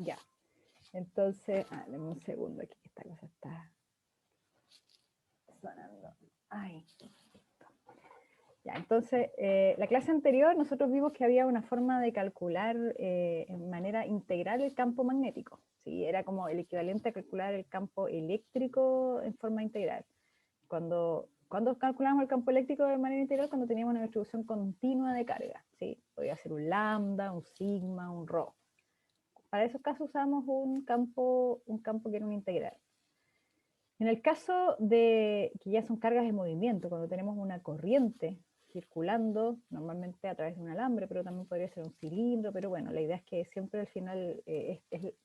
Ya. Entonces, dame un segundo aquí, esta cosa está sonando. Ay. Ya, entonces, la clase anterior nosotros vimos que había una forma de calcular en manera integral el campo magnético. ¿Sí? Era como el equivalente a calcular el campo eléctrico en forma integral. Cuando calculamos el campo eléctrico de manera integral, cuando teníamos una distribución continua de carga. ¿Sí? Podía ser un lambda, un sigma, un rho. Para esos casos usamos un campo que era un integral. En el caso de que ya son cargas de movimiento, cuando tenemos una corriente circulando, normalmente a través de un alambre, pero también podría ser un cilindro, pero bueno, la idea es que siempre al final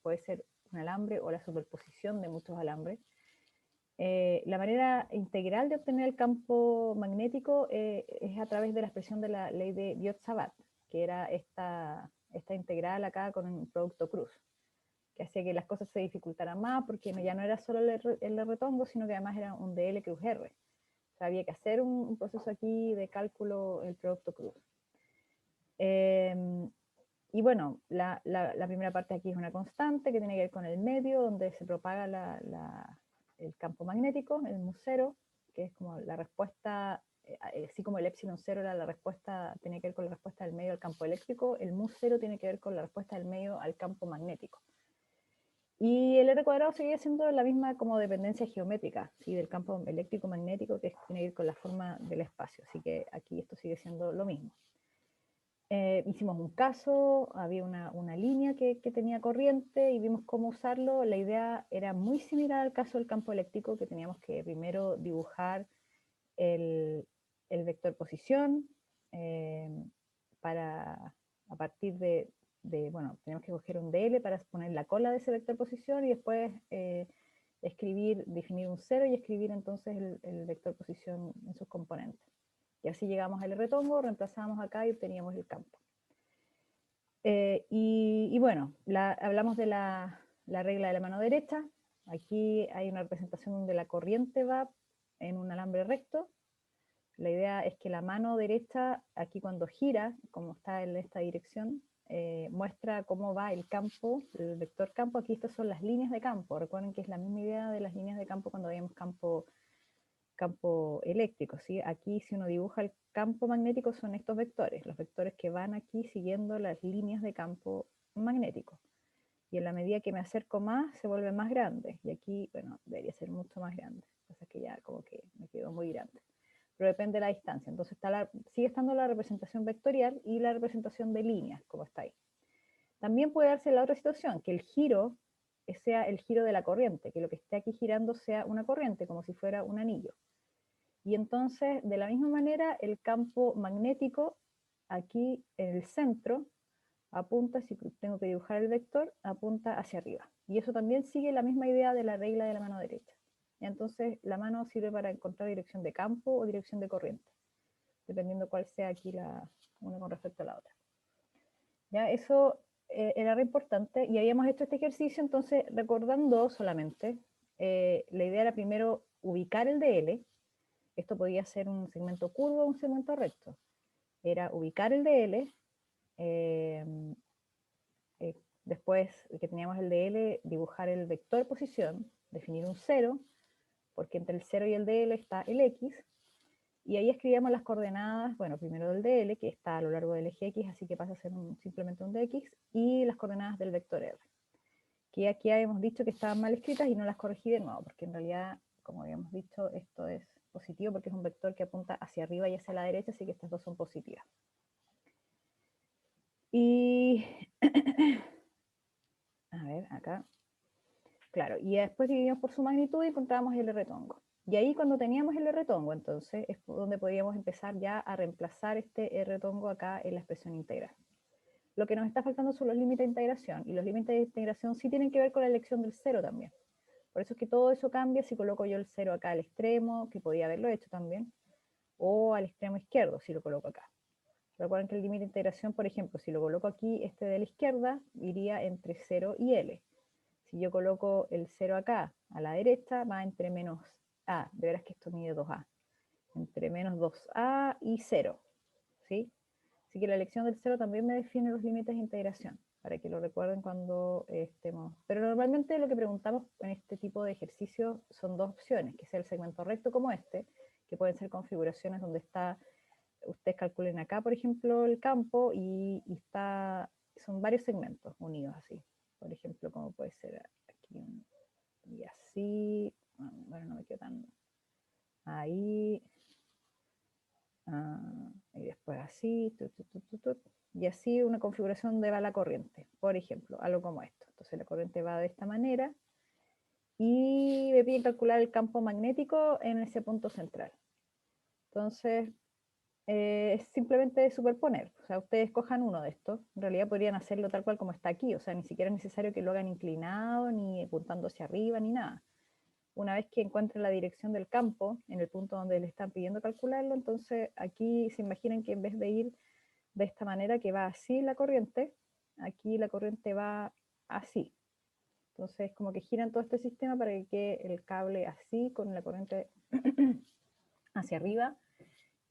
puede ser un alambre o la superposición de muchos alambres. La manera integral de obtener el campo magnético es a través de la expresión de la ley de Biot-Savart, que era esta integral acá con un producto cruz, que hacía que las cosas se dificultaran más, porque ya no era solo el retongo, sino que además era un dl cruz r. O sea, había que hacer un proceso aquí de cálculo el producto cruz. Y bueno, la primera parte aquí es una constante que tiene que ver con el medio donde se propaga el campo magnético, el mu0, que es como la respuesta, así como el epsilon 0 era la respuesta, tiene que ver con la respuesta del medio al campo eléctrico, el mu0 tiene que ver con la respuesta del medio al campo magnético. Y el R cuadrado sigue siendo la misma como dependencia geométrica, ¿sí? Del campo eléctrico magnético, que tiene que ver con la forma del espacio, así que aquí esto sigue siendo lo mismo. Hicimos un caso, había una línea que tenía corriente y vimos cómo usarlo. La idea era muy similar al caso del campo eléctrico, que teníamos que primero dibujar el vector posición a partir de, bueno, tenemos que coger un dl para poner la cola de ese vector posición y después definir un 0 y escribir entonces el vector posición en sus componentes. Y así llegamos al retongo, reemplazamos acá y obteníamos el campo. Y bueno, hablamos de la regla de la mano derecha. Aquí hay una representación donde la corriente va en un alambre recto. La idea es que la mano derecha, aquí cuando gira, como está en esta dirección, muestra cómo va el campo, el vector campo. Aquí estas son las líneas de campo. Recuerden que es la misma idea de las líneas de campo cuando veíamos campo eléctrico, ¿sí? Aquí si uno dibuja el campo magnético son estos vectores, los vectores que van aquí siguiendo las líneas de campo magnético. Y en la medida que me acerco más, se vuelve más grande. Y aquí, bueno, debería ser mucho más grande. Lo que pasa es que ya como que me quedó muy grande. Pero depende de la distancia. Entonces sigue estando la representación vectorial y la representación de líneas, como está ahí. También puede darse la otra situación, que el giro sea el giro de la corriente, que lo que esté aquí girando sea una corriente, como si fuera un anillo. Y entonces, de la misma manera, el campo magnético, aquí en el centro, apunta, si tengo que dibujar el vector, apunta hacia arriba. Y eso también sigue la misma idea de la regla de la mano derecha. Y entonces, la mano sirve para encontrar dirección de campo o dirección de corriente, dependiendo cuál sea aquí una con respecto a la otra. ¿Ya? Eso era re importante, y habíamos hecho este ejercicio, entonces, recordando solamente, la idea era primero ubicar el dl. Esto podía ser un segmento curvo o un segmento recto. Era ubicar el dl, después que teníamos el dl, dibujar el vector posición, definir un 0, porque entre el 0 y el dl está el x, y ahí escribíamos las coordenadas, bueno, primero del dl, que está a lo largo del eje x, así que pasa a ser simplemente un dx, y las coordenadas del vector r, que aquí habíamos dicho que estaban mal escritas y no las corregí de nuevo, porque en realidad, como habíamos dicho, esto es positivo porque es un vector que apunta hacia arriba y hacia la derecha, así que estas dos son positivas. Y, a ver, acá, claro, y después dividimos por su magnitud y encontramos el R-tongo. Y ahí cuando teníamos el R-tongo, entonces, es donde podíamos empezar ya a reemplazar este R-tongo acá en la expresión integral. Lo que nos está faltando son los límites de integración, y los límites de integración sí tienen que ver con la elección del 0 también. Por eso es que todo eso cambia si coloco yo el 0 acá al extremo, que podía haberlo hecho también, o al extremo izquierdo si lo coloco acá. Recuerden que el límite de integración, por ejemplo, si lo coloco aquí, este de la izquierda, iría entre 0 y L. Si yo coloco el 0 acá, a la derecha, va entre menos A, de veras que esto mide 2A, entre menos 2A y 0, ¿sí? Así que la elección del cero también me define los límites de integración, para que lo recuerden cuando estemos. Pero normalmente lo que preguntamos en este tipo de ejercicios son dos opciones, que sea el segmento recto como este, que pueden ser configuraciones donde está, ustedes calculen acá, por ejemplo, el campo y son varios segmentos unidos así. Por ejemplo, como puede ser aquí y así. Bueno, no me quedo tan ahí. Y después así, y así una configuración donde va la corriente, por ejemplo, algo como esto. Entonces la corriente va de esta manera y me piden calcular el campo magnético en ese punto central. Entonces es simplemente superponer, o sea, ustedes cojan uno de estos, en realidad podrían hacerlo tal cual como está aquí, o sea, ni siquiera es necesario que lo hagan inclinado, ni apuntando hacia arriba, ni nada. Una vez que encuentren la dirección del campo, en el punto donde le están pidiendo calcularlo, entonces aquí se imaginan que en vez de ir de esta manera, que va así la corriente, aquí la corriente va así. Entonces como que giran todo este sistema para que quede el cable así, con la corriente hacia arriba,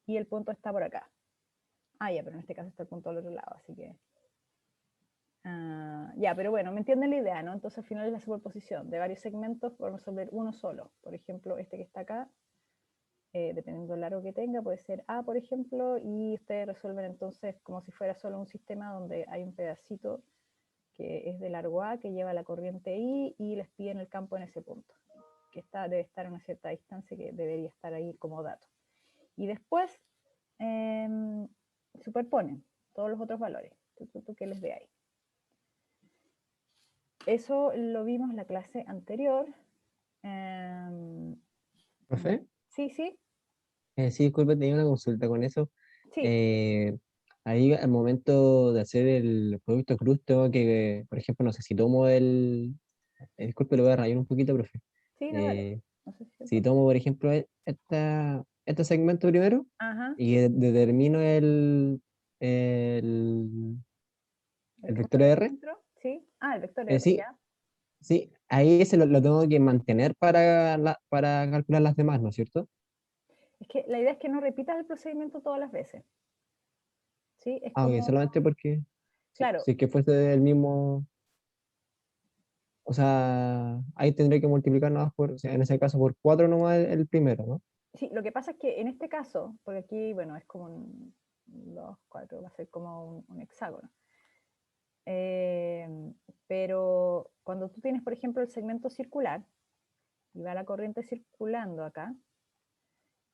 y el punto está por acá. Ya, pero en este caso está el punto al otro lado, así que... ya, pero bueno, me entienden la idea, ¿no? Entonces al final es la superposición de varios segmentos por resolver uno solo. Por ejemplo, este que está acá, dependiendo del largo que tenga, puede ser A, por ejemplo, y ustedes resuelven entonces como si fuera solo un sistema donde hay un pedacito que es de largo A, que lleva la corriente I, y les piden el campo en ese punto, que debe estar a una cierta distancia, que debería estar ahí como dato. Y después superponen todos los otros valores, que les dé ahí. Eso lo vimos en la clase anterior. ¿Profe? Sí, sí. Sí, disculpe, tenía una consulta con eso. Sí, Eh, Ahí al momento de hacer el producto cruz tengo que, por ejemplo, no sé, si tomo disculpe, lo voy a rayar un poquito, profe. sí, no, dale. Eh, No sé si si tomo, por ejemplo, este segmento primero Ajá, y determino el, el el punto vector en el R, centro, sí. El vector R, sí, ya. sí, ahí ese lo tengo que mantener para calcular las demás, ¿no es cierto? Es que la idea es que no repitas el procedimiento todas las veces. ¿Sí? Es Ok, como, solamente porque claro, si es que fuese el mismo, o sea, ahí tendría que multiplicar nomás o sea, en ese caso por 4 nomás el primero, ¿no? sí, lo que pasa es que en este caso, porque aquí, bueno, es como un 2, 4, va a ser como un hexágono. Eh, pero cuando tú tienes, por ejemplo, el segmento circular, y va la corriente circulando acá,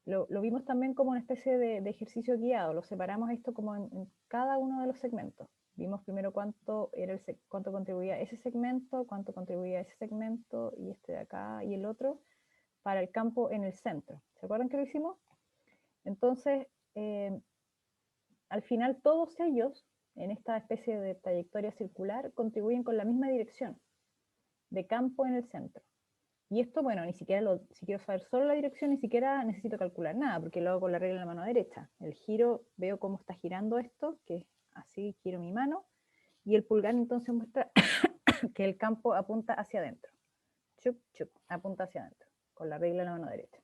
lo vimos también como una especie de ejercicio guiado, lo separamos esto como en cada uno de los segmentos. Vimos primero cuánto contribuía ese segmento, cuánto contribuía ese segmento, y este de acá y el otro, para el campo en el centro. ¿Se acuerdan que lo hicimos? Entonces, al final todos ellos, en esta especie de trayectoria circular, contribuyen con la misma dirección de campo en el centro. Y esto, bueno, ni siquiera si quiero saber solo la dirección, ni siquiera necesito calcular nada, porque lo hago con la regla en la mano derecha. El giro, veo cómo está girando esto, que es así, giro mi mano, y el pulgar entonces muestra que el campo apunta hacia adentro. Chup, chup, apunta hacia adentro, con la regla en la mano derecha.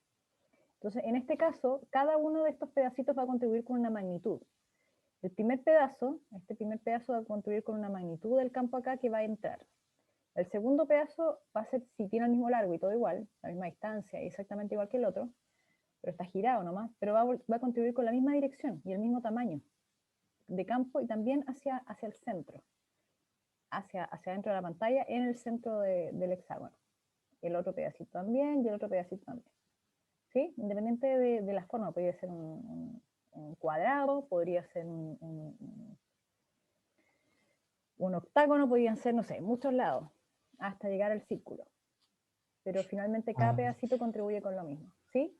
Entonces, en este caso, cada uno de estos pedacitos va a contribuir con una magnitud. El primer pedazo, este primer pedazo va a contribuir con una magnitud del campo acá que va a entrar. El segundo pedazo va a ser, si tiene el mismo largo y todo igual, la misma distancia, exactamente igual que el otro, pero está girado nomás, pero va a contribuir con la misma dirección y el mismo tamaño de campo, y también hacia el centro, hacia dentro de la pantalla, en el centro del hexágono. El otro pedacito también y el otro pedacito también. ¿Sí? Independiente de la forma, podría ser un cuadrado, podría ser un octágono, podrían ser, no sé, muchos lados, hasta llegar al círculo. Pero finalmente cada Ah, pedacito contribuye con lo mismo. ¿Sí?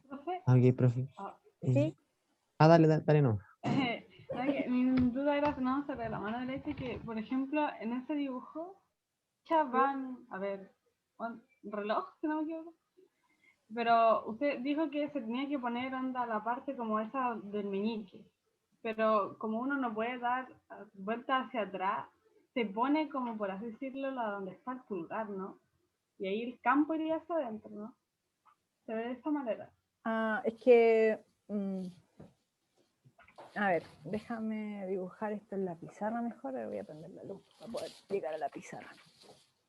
Profe, ok, profe. ¿Sí? Dale, dale, dale, no. mi duda era no sobre la mano derecha que, por ejemplo, en ese dibujo ya van, a ver, un reloj, si no me equivoco. Pero usted dijo que se tenía que poner onda la parte como esa del meñique. Pero como uno no puede dar vuelta hacia atrás, se pone como, por así decirlo, la donde está el pulgar, ¿no? Y ahí el campo iría hacia adentro, ¿no? Se ve de esa manera. Es que A ver, déjame dibujar esto en la pizarra mejor. Ahora voy a prender la luz para poder llegar a la pizarra.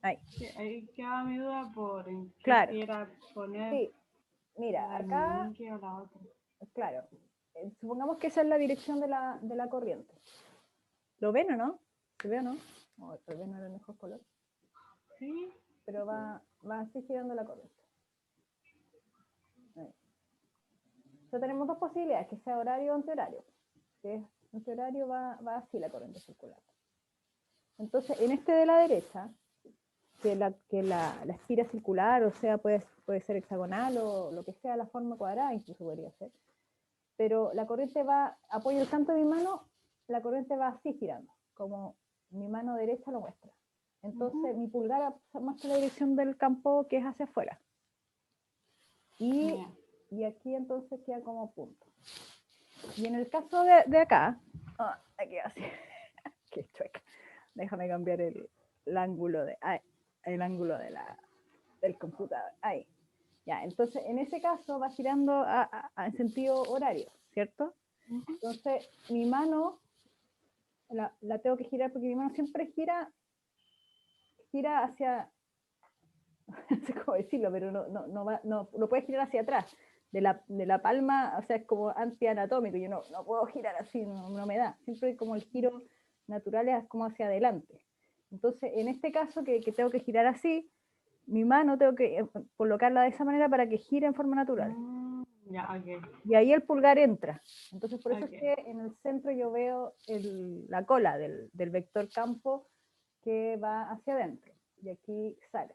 Ahí. Sí, ahí quedaba mi duda por en qué Claro. si era poner Sí, mira, la del acá, meñique o la otra. claro, supongamos que esa es la dirección de la corriente. ¿Lo ven o no? ¿Se ve o no? Oh, tal vez no era el mejor color, Sí, pero va así girando la corriente. Ahí. Entonces tenemos dos posibilidades, que sea horario o antihorario. Si es antihorario va así la corriente circular. Entonces, en este de la derecha, que la espira circular, o sea, puede ser hexagonal o lo que sea, la forma cuadrada incluso podría ser. Pero la corriente va, apoyo el canto de mi mano, la corriente va así girando, como mi mano derecha lo muestra. Entonces mi pulgar muestra la dirección del campo que es hacia afuera. Y aquí entonces queda como punto. Y en el caso de acá, aquí así, qué chueca. Déjame cambiar el ángulo del computador. Ahí. Ya, entonces en ese caso va girando en sentido horario, ¿cierto? Entonces mi mano la tengo que girar porque mi mano siempre gira hacia, no sé cómo decirlo, pero no puede girar hacia atrás. De la palma, o sea, es como antianatómico, yo no puedo girar así, no me da. Siempre como el giro natural es como hacia adelante. Entonces, en este caso que tengo que girar así, mi mano tengo que colocarla de esa manera para que gire en forma natural. Ya, ok. Y ahí el pulgar entra. Entonces, por eso Ok. es que en el centro yo veo la cola del vector campo que va hacia adentro. Y aquí sale.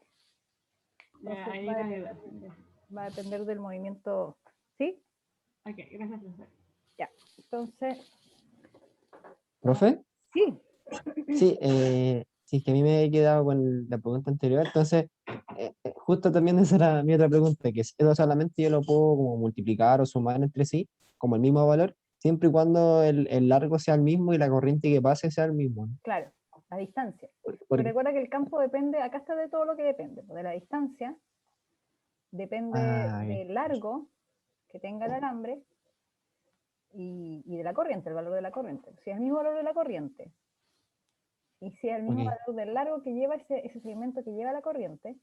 Entonces, Ahí era mi duda. va a depender del movimiento. ¿Sí? Ok, gracias, profesor. Ya. Entonces, ¿Profe? sí. Sí, sí, es que a mí me he quedado con la pregunta anterior, entonces, justo también esa era mi otra pregunta, que eso solamente yo lo puedo como multiplicar o sumar entre sí, como el mismo valor, siempre y cuando el largo sea el mismo y la corriente que pase sea el mismo, ¿no? Claro, la distancia. Porque- Recuerda que el campo depende, acá está de todo lo que depende, de la distancia, depende ah, ok, del largo que tenga el alambre y de la corriente, el valor de la corriente. Si es el mismo valor de la corriente y si es el mismo ok, valor del largo que lleva ese segmento que lleva la corriente,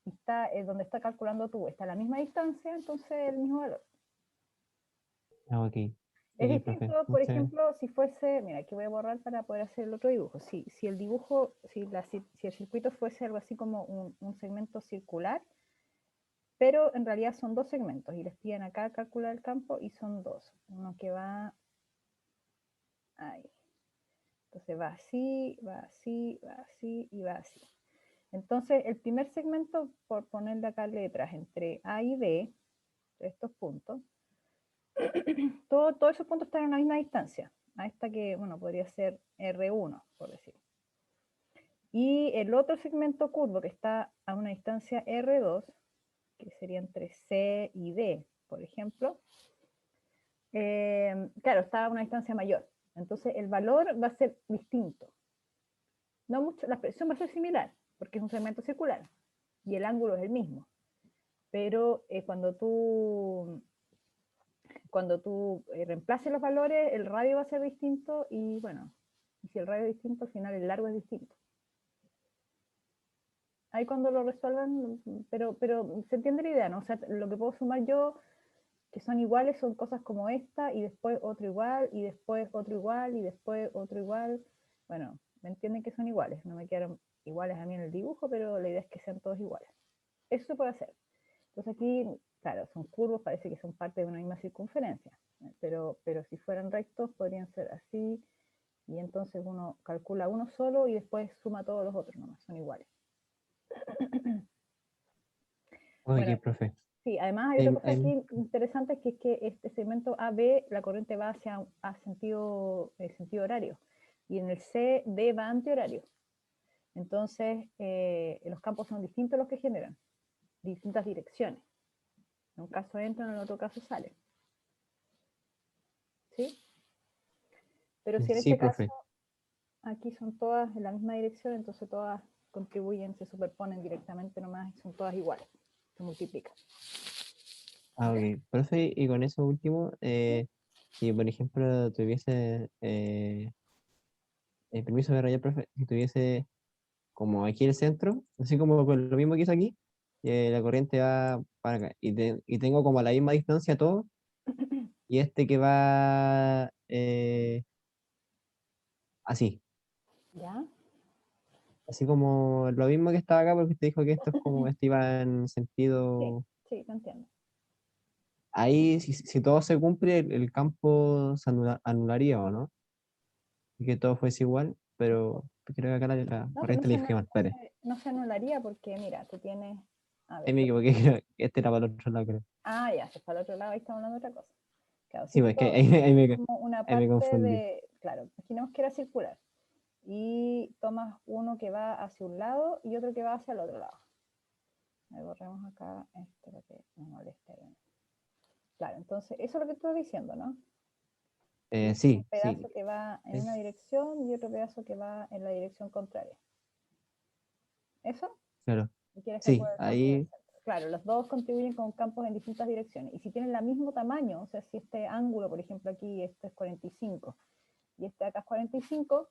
y está donde está calculando tú, está a la misma distancia, entonces el mismo valor. ok, Es ok, profe, distinto, por muchas ejemplo, si fuese, mira, aquí voy a borrar para poder hacer el otro dibujo. Si el dibujo, si el circuito fuese algo así como un segmento circular, pero en realidad son dos segmentos y les piden acá calcular el campo y son dos. Uno que va ahí. Entonces va así, va así, va así y va así. Entonces el primer segmento, por ponerle acá letras entre A y B, de estos puntos, todos esos puntos están a la misma distancia, a esta que, bueno, podría ser R1, por decir. Y el otro segmento curvo que está a una distancia R2, que sería entre C y D, por ejemplo, claro, está a una distancia mayor. Entonces el valor va a ser distinto. No mucho, la expresión va a ser similar, porque es un segmento circular y el ángulo es el mismo. Pero cuando tú reemplaces los valores, el radio va a ser distinto y bueno, y si el radio es distinto, al final el largo es distinto. Ahí cuando lo resuelvan, pero se entiende la idea, ¿no? O sea, lo que puedo sumar yo, que son iguales, son cosas como esta, y después otro igual, y después otro igual, y después otro igual. Bueno, me entienden que son iguales, no me quedaron iguales a mí en el dibujo, pero la idea es que sean todos iguales. Eso se puede hacer. Entonces aquí, claro, son curvos, parece que son parte de una misma circunferencia, pero si fueran rectos podrían ser así, y entonces uno calcula uno solo y después suma todos los otros nomás, son iguales. Bueno, ok, profe. sí, además hay otra cosa aquí interesante, que es que este segmento AB, la corriente va hacia sentido horario, y en el CD va antihorario. Entonces, los campos son distintos los que generan, distintas direcciones. En un caso entran, en otro caso salen. ¿Sí? Pero si en Sí, este caso, profe. aquí son todas en la misma dirección, entonces todas contribuyen, se superponen directamente nomás y son todas iguales, se multiplican. Ah, ok. Profe, y con eso último, ¿Sí? si por ejemplo tuviese, el permiso de rayar, profe, si tuviese como aquí el centro, así como con lo mismo que hice aquí, la corriente va para acá, y tengo como a la misma distancia todo, y este que va así, ¿Ya? así como lo mismo que estaba acá, porque te dijo que esto es como, este iba en Sí, sentido, sí, te entiendo. ahí si todo se cumple, el campo se anularía, ¿o no? Y que todo fuese igual, pero creo que acá la No, pero corriente le dije mal, espere. no se anularía porque, mira, tú tienes, a Ahí ver, me equivoqué, creo que este era para el otro lado, creo. ya, se fue al otro lado, ahí estamos hablando de otra cosa. Claro, si Sí, tú pues que ahí como una me parte confundí. de, claro, imaginemos que era circular y tomas uno que va hacia un lado y otro que va hacia el otro lado. Ahí borremos acá esto para que no moleste. Claro, entonces eso es lo que estoy diciendo, ¿no? Un Sí, sí, pedazo que va en una es- dirección y otro pedazo que va en la dirección contraria. ¿Eso? claro. Y quieres Sí, calcular el campo del ahí, centro. Claro, los dos contribuyen con campos en distintas direcciones. Y si tienen el mismo tamaño, o sea, si este ángulo, por ejemplo, aquí este es 45 y este acá es 45,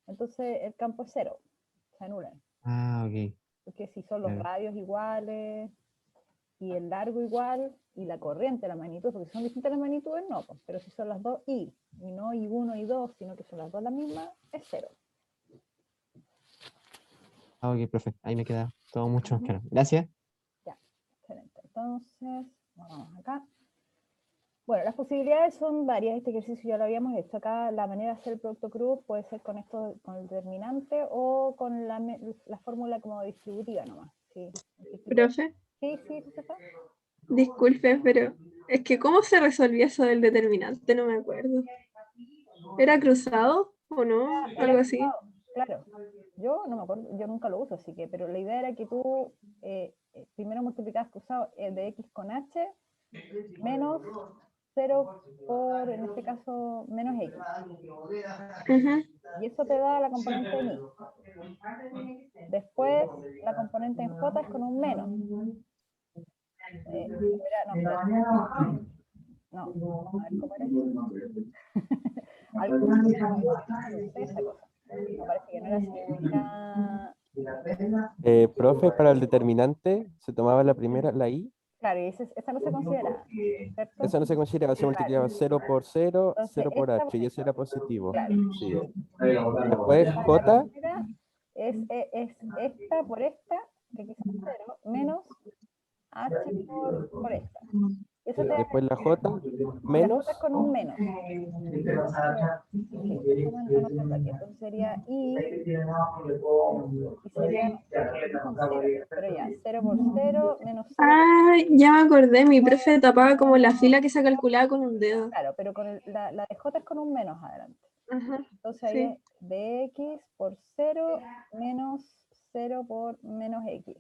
entonces el campo es cero, se anulan. ok, Porque si son los claro. radios iguales y el largo igual y la corriente, la magnitud, porque si son distintas las magnitudes, no, pues, pero si son las dos y no y 1 y 2, sino que son las dos las mismas, es cero. Ok, profe, ahí me queda todo mucho más claro. Gracias. Ya, excelente. Entonces, vamos acá. Bueno, las posibilidades son varias. Este ejercicio ya lo habíamos hecho. Acá la manera de hacer el producto cruz puede ser con esto, con el determinante o con la fórmula como distributiva nomás. Sí, Profe, sí, Josefa. disculpe, pero es que ¿cómo se resolvía eso del determinante? No me acuerdo. ¿Era cruzado o no? Era Algo así. cruzado, claro. Yo no me acuerdo, yo nunca lo uso, así que, pero la idea era que tú primero multiplicabas cruzado de x con h menos 0 por, en este caso, menos x. Ujú. Y eso te da la componente en y. Después, la componente en j es con un menos. No, espérate. No, vamos a ver cómo era esto. Algo esa cosa. Me parece que no era simultánea. Profe, para el determinante se tomaba la primera, la i, Claro, y esa no se considera, ¿cierto? esa no se consideraba, se Claro. multiplicaba 0 por 0, Entonces, 0 por esta, h, y ese era positivo. claro. Sí. Entonces, Después la j, primera es esta por esta, que aquí son 0, menos h por esta. Y eso te da, después la j, y la j es menos, con un menos. Entonces, sí, déjame anotarlo aquí. Entonces sería y sería, no, aquí son 0, pero ya, 0 por 0 menos 0 por Ah, ya me acordé, mi profe tapaba como la fila que se calculaba con un dedo. claro, pero con la de j es con un menos adelante. Ajá, Entonces ahí es sí. dx por 0 menos 0 por menos x.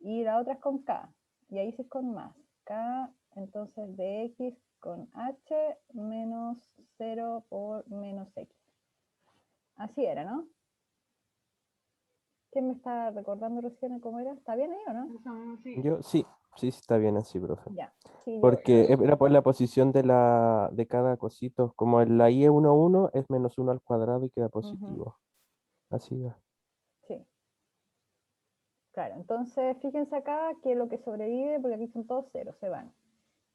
Y la otra es con k. Y ahí sí es con más. K, entonces dx con h menos 0 por menos x. Así era, ¿no? ¿Quién me está recordando recién cómo era? ¿Está bien ahí o no? Eso mismo, sí. yo sí, sí, sí está bien así, profe. Ya. Sí, yo. Porque era por la posición de cada cosito, como en la i es 1, 1, es menos 1 al cuadrado y queda Ujú, positivo. Así es. sí. Claro, entonces fíjense acá que lo que sobrevive, porque aquí son todos ceros, se van.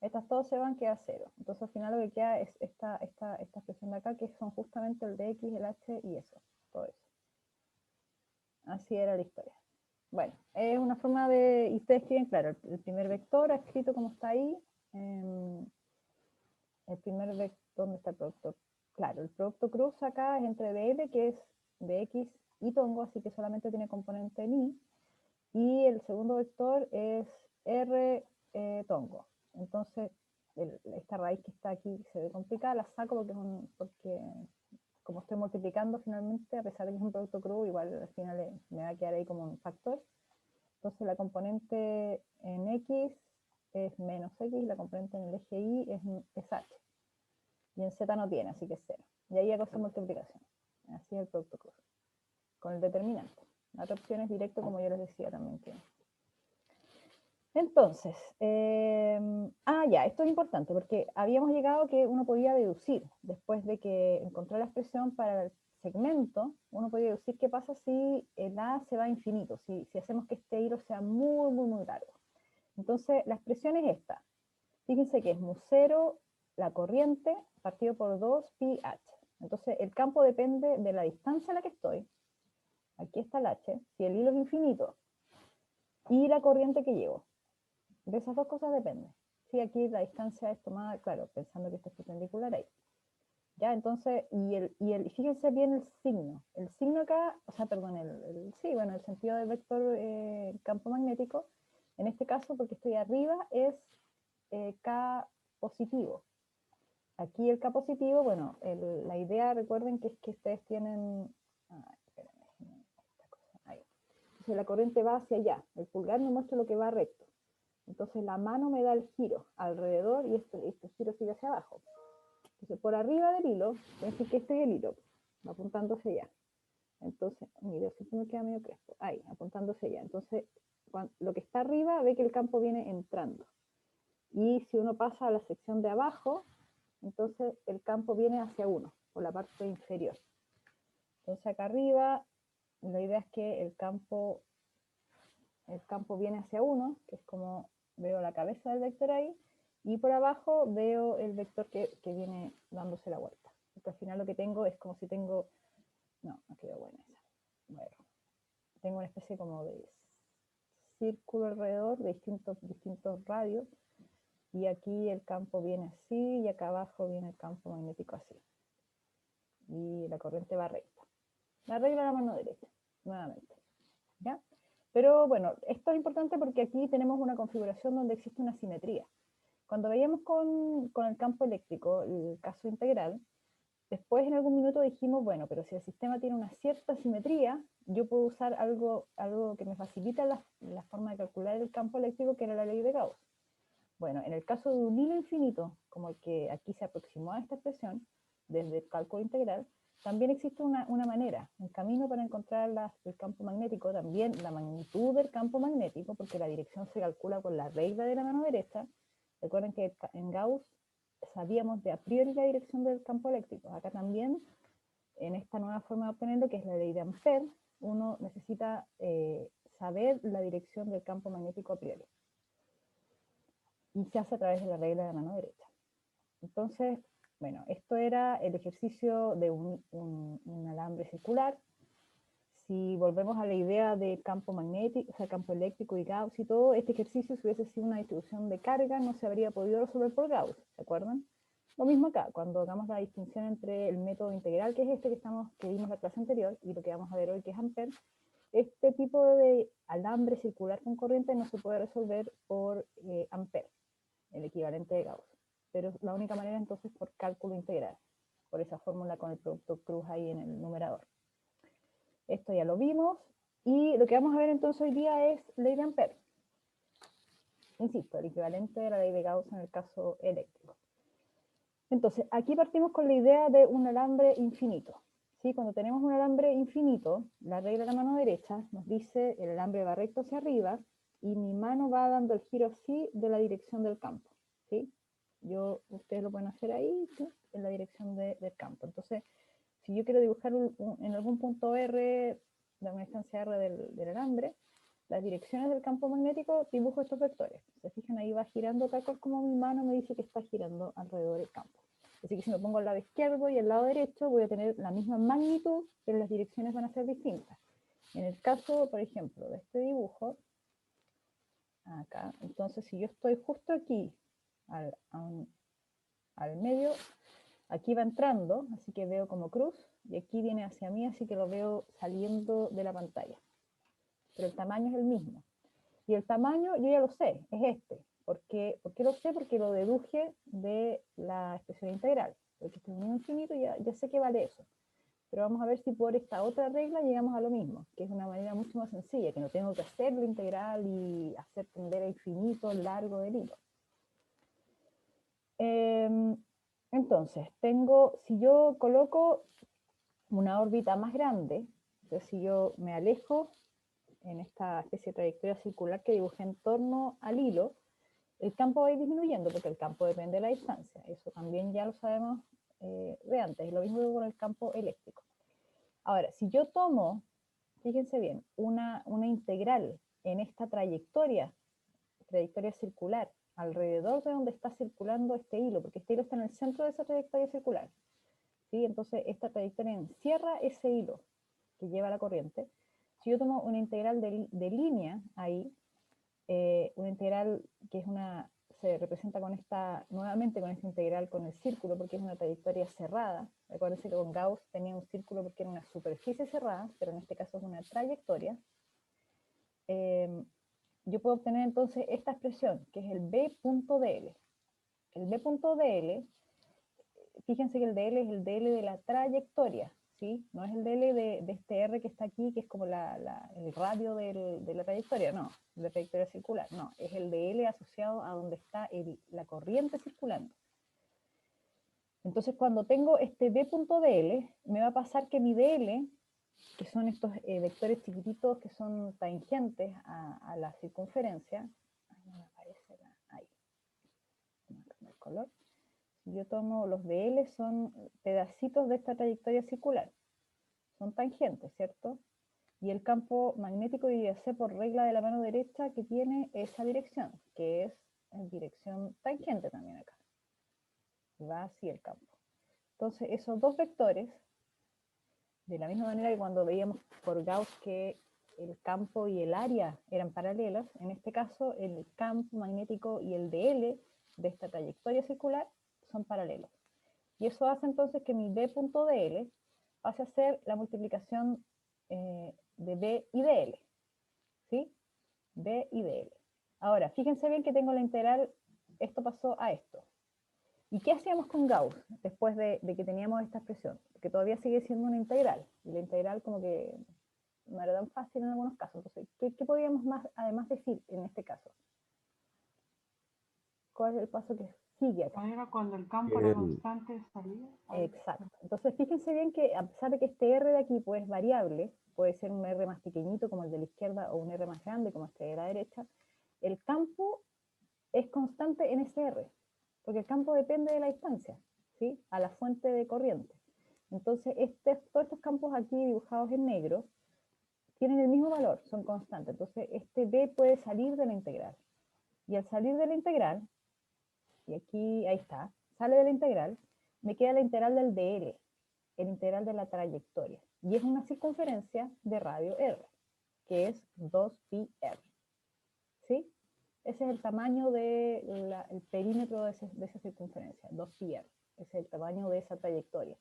Estas todos se van, queda cero. Entonces al final lo que queda es esta expresión de acá, que son justamente el dx, el h y eso, todo eso. Así era la historia. Bueno, es una forma de, y ustedes escriben, claro, el primer vector escrito como está ahí, el primer vector, ¿dónde está el producto? Claro, el producto cruz acá es entre dl, que es dx y tongo, así que solamente tiene componente en y, y el segundo vector es r tongo. Entonces, esta raíz que está aquí se ve complicada, la saco porque como estoy multiplicando finalmente, a pesar de que es un producto crudo, igual al final me va a quedar ahí como un factor. Entonces la componente en x es menos x, la componente en el eje y es h. Y en z no tiene, así que es 0. Y ahí hago esa multiplicación. Así es el producto cruz. Con el determinante. La otra opción es directo, como yo les decía también. Entonces, ya, esto es importante porque habíamos llegado que uno podía deducir, después de que encontró la expresión para el segmento, uno podía deducir qué pasa si el A se va a infinito, si hacemos que este hilo sea muy, muy, muy largo. Entonces, la expresión es esta. Fíjense que es mu0, la corriente, partido por 2 pi h. Entonces, el campo depende de la distancia a la que estoy. Aquí está el h, si el hilo es infinito, y la corriente que llevo. De esas dos cosas depende. Sí, aquí la distancia es tomada, claro, pensando que esto es perpendicular ahí. Ya, entonces, fíjense bien el signo. El signo acá, o sea, perdón, el sentido del vector campo magnético, en este caso, porque estoy arriba, es K positivo. Aquí el K positivo, bueno, la idea, recuerden que es que ustedes tienen... espérenme, esta cosa, ahí. Entonces la corriente va hacia allá. El pulgar me muestra lo que va recto. Entonces la mano me da el giro alrededor y este giro sigue hacia abajo. Entonces por arriba del hilo, voy a decir que este es el hilo, va apuntando hacia allá. Entonces, mi dedo siempre me queda medio crespo. Ahí, apuntando hacia allá. Entonces, lo que está arriba ve que el campo viene entrando. Y si uno pasa a la sección de abajo, entonces el campo viene hacia uno, por la parte inferior. Entonces acá arriba, la idea es que el campo viene hacia uno, que es como veo la cabeza del vector ahí, y por abajo veo el vector que viene dándose la vuelta. Porque al final lo que tengo es como si tengo... No quedó buena esa. Bueno, tengo una especie como de círculo alrededor de distintos radios, y aquí el campo viene así, y acá abajo viene el campo magnético así. Y la corriente va recta. La regla de la mano derecha, nuevamente. ¿Ya? Pero bueno, esto es importante porque aquí tenemos una configuración donde existe una simetría. Cuando veíamos con el campo eléctrico, el caso integral, después en algún minuto dijimos, bueno, pero si el sistema tiene una cierta simetría, yo puedo usar algo que me facilita la forma de calcular el campo eléctrico, que era la ley de Gauss. Bueno, en el caso de un hilo infinito, como el que aquí se aproximó a esta expresión, desde el cálculo integral, también existe una manera, un camino para encontrar el campo magnético, también la magnitud del campo magnético, porque la dirección se calcula con la regla de la mano derecha. Recuerden que en Gauss sabíamos de a priori la dirección del campo eléctrico. Acá también, en esta nueva forma de obtenerlo, que es la ley de Ampère, uno necesita saber la dirección del campo magnético a priori. Y se hace a través de la regla de la mano derecha. Entonces, bueno, esto era el ejercicio de un alambre circular. Si volvemos a la idea de campo magnético, o sea, campo eléctrico y Gauss y todo, este ejercicio, si hubiese sido una distribución de carga, no se habría podido resolver por Gauss, ¿se acuerdan? Lo mismo acá, cuando hagamos la distinción entre el método integral, que es este que vimos la clase anterior, y lo que vamos a ver hoy, que es Ampère, este tipo de alambre circular con corriente no se puede resolver por Ampère, el equivalente de Gauss. Pero la única manera entonces por cálculo integral, por esa fórmula con el producto cruz ahí en el numerador. Esto ya lo vimos, y lo que vamos a ver entonces hoy día es ley de Ampère. Insisto, el equivalente de la ley de Gauss en el caso eléctrico. Entonces, aquí partimos con la idea de un alambre infinito. ¿Sí? Cuando tenemos un alambre infinito, la regla de la mano derecha nos dice el alambre va recto hacia arriba, y mi mano va dando el giro así de la dirección del campo. ¿Sí? Ustedes lo pueden hacer ahí, ¿sí? En la dirección del campo. Entonces, si yo quiero dibujar en algún punto R, de una distancia R del alambre, las direcciones del campo magnético, dibujo estos vectores. Se fijan, ahí va girando tal cual como mi mano me dice que está girando alrededor del campo. Así que si me pongo al lado izquierdo y al lado derecho, voy a tener la misma magnitud, pero las direcciones van a ser distintas. En el caso, por ejemplo, de este dibujo, acá, entonces si yo estoy justo aquí, al medio, aquí va entrando, así que veo como cruz, y aquí viene hacia mí, así que lo veo saliendo de la pantalla. Pero el tamaño es el mismo. Y el tamaño, yo ya lo sé, es este. ¿Por qué lo sé? Porque lo deduje de la expresión integral. Porque este es un infinito, ya sé que vale eso. Pero vamos a ver si por esta otra regla llegamos a lo mismo, que es una manera mucho más sencilla, que no tengo que hacer la integral y hacer tender a infinito el largo del hilo. Entonces, si yo coloco una órbita más grande, entonces si yo me alejo en esta especie de trayectoria circular que dibujé en torno al hilo, el campo va a ir disminuyendo porque el campo depende de la distancia. Eso también ya lo sabemos de antes. Y lo mismo con el campo eléctrico. Ahora, si yo tomo, fíjense bien, una integral en esta trayectoria circular, alrededor de donde está circulando este hilo, porque este hilo está en el centro de esa trayectoria circular, ¿sí? Entonces esta trayectoria encierra ese hilo que lleva la corriente. Si yo tomo una integral de línea ahí, una integral que es se representa con nuevamente con esta integral con el círculo, porque es una trayectoria cerrada. Recuérdense que con Gauss tenía un círculo porque era una superficie cerrada, pero en este caso es una trayectoria. Yo puedo obtener entonces esta expresión, que es el B.dl. El B.dl, fíjense que el dl es el dl de la trayectoria, ¿sí? No es el dl de este r que está aquí, que es como el radio de la trayectoria, no, de la trayectoria circular, no, es el dl asociado a donde está la corriente circulando. Entonces cuando tengo este B.dl, me va a pasar que mi dl, que son estos vectores chiquititos que son tangentes a la circunferencia, no me aparece ahí, el color. Si yo tomo los dl, son pedacitos de esta trayectoria circular, son tangentes, ¿cierto? Y el campo magnético diría C por regla de la mano derecha que tiene esa dirección, que es en dirección tangente también acá. Va así el campo. Entonces esos dos vectores, de la misma manera que cuando veíamos por Gauss que el campo y el área eran paralelos, en este caso el campo magnético y el dl de esta trayectoria circular son paralelos. Y eso hace entonces que mi B.dl pase a ser la multiplicación de B y dl, ¿sí? B y dl. Ahora, fíjense bien que tengo la integral, esto pasó a esto. ¿Y qué hacíamos con Gauss después de que teníamos esta expresión? Porque todavía sigue siendo una integral, y la integral como que no era tan fácil en algunos casos. Entonces, ¿qué podríamos además decir en este caso? ¿Cuál es el paso que sigue acá? ¿Cuál era cuando el campo era constante salía? Exacto. Entonces, fíjense bien que a pesar de que este R de aquí pues, es variable, puede ser un R más pequeñito como el de la izquierda o un R más grande como este de la derecha, el campo es constante en ese R, porque el campo depende de la distancia, ¿sí? A la fuente de corriente. Entonces, todos estos campos aquí dibujados en negro tienen el mismo valor, son constantes. Entonces, este B puede salir de la integral. Y al salir de la integral, y aquí, ahí está, sale de la integral, me queda la integral del dl, el integral de la trayectoria. Y es una circunferencia de radio r, que es 2πr. ¿Sí? Ese es el tamaño del perímetro de esa circunferencia, 2πr. Ese es el tamaño de esa trayectoria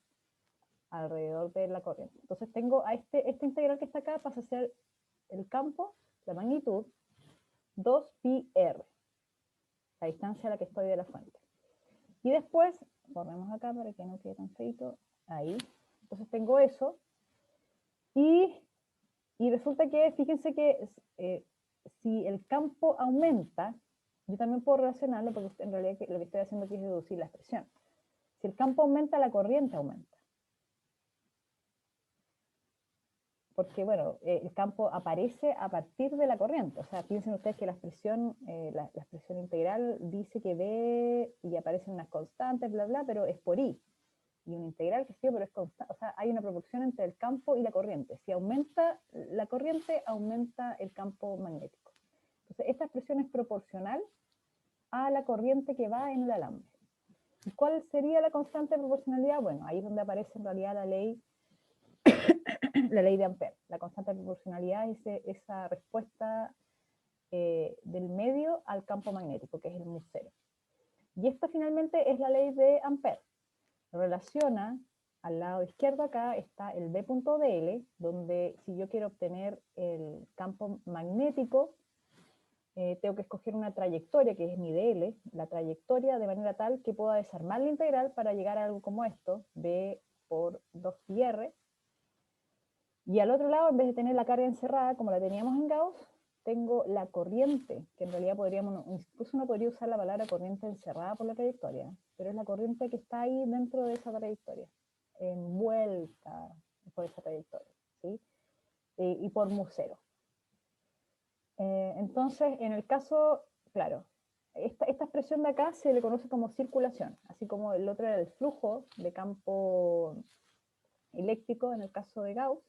alrededor de la corriente. Entonces tengo a esta integral que está acá, pasa a ser el campo, la magnitud, 2πr, la distancia a la que estoy de la fuente. Y después, borremos acá para que no quede tan feito, ahí. Entonces tengo eso, y resulta que, fíjense que si el campo aumenta, yo también puedo relacionarlo, porque en realidad lo que estoy haciendo aquí es deducir la expresión. Si el campo aumenta, la corriente aumenta. Porque, bueno, el campo aparece a partir de la corriente. O sea, piensen ustedes que la expresión integral dice que B y aparecen unas constantes, bla, bla, pero es por I. Y una integral que sí, pero es constante. O sea, hay una proporción entre el campo y la corriente. Si aumenta la corriente, aumenta el campo magnético. Entonces, esta expresión es proporcional a la corriente que va en el alambre. ¿Y cuál sería la constante de proporcionalidad? Bueno, ahí es donde aparece en realidad la ley de Ampère. La constante de proporcionalidad es esa respuesta del medio al campo magnético, que es el mu0. Y esta finalmente es la ley de Ampère. Relaciona, al lado izquierdo acá está el B.dl, donde si yo quiero obtener el campo magnético, tengo que escoger una trayectoria, que es mi dl, la trayectoria de manera tal que pueda desarmar la integral para llegar a algo como esto, B por 2πr. Y al otro lado, en vez de tener la carga encerrada, como la teníamos en Gauss, tengo la corriente, que en realidad incluso uno podría usar la palabra corriente encerrada por la trayectoria, pero es la corriente que está ahí dentro de esa trayectoria, envuelta por esa trayectoria, ¿sí? Y por mu0. Entonces, en el caso, claro, esta expresión de acá se le conoce como circulación, así como el otro era el flujo de campo eléctrico en el caso de Gauss,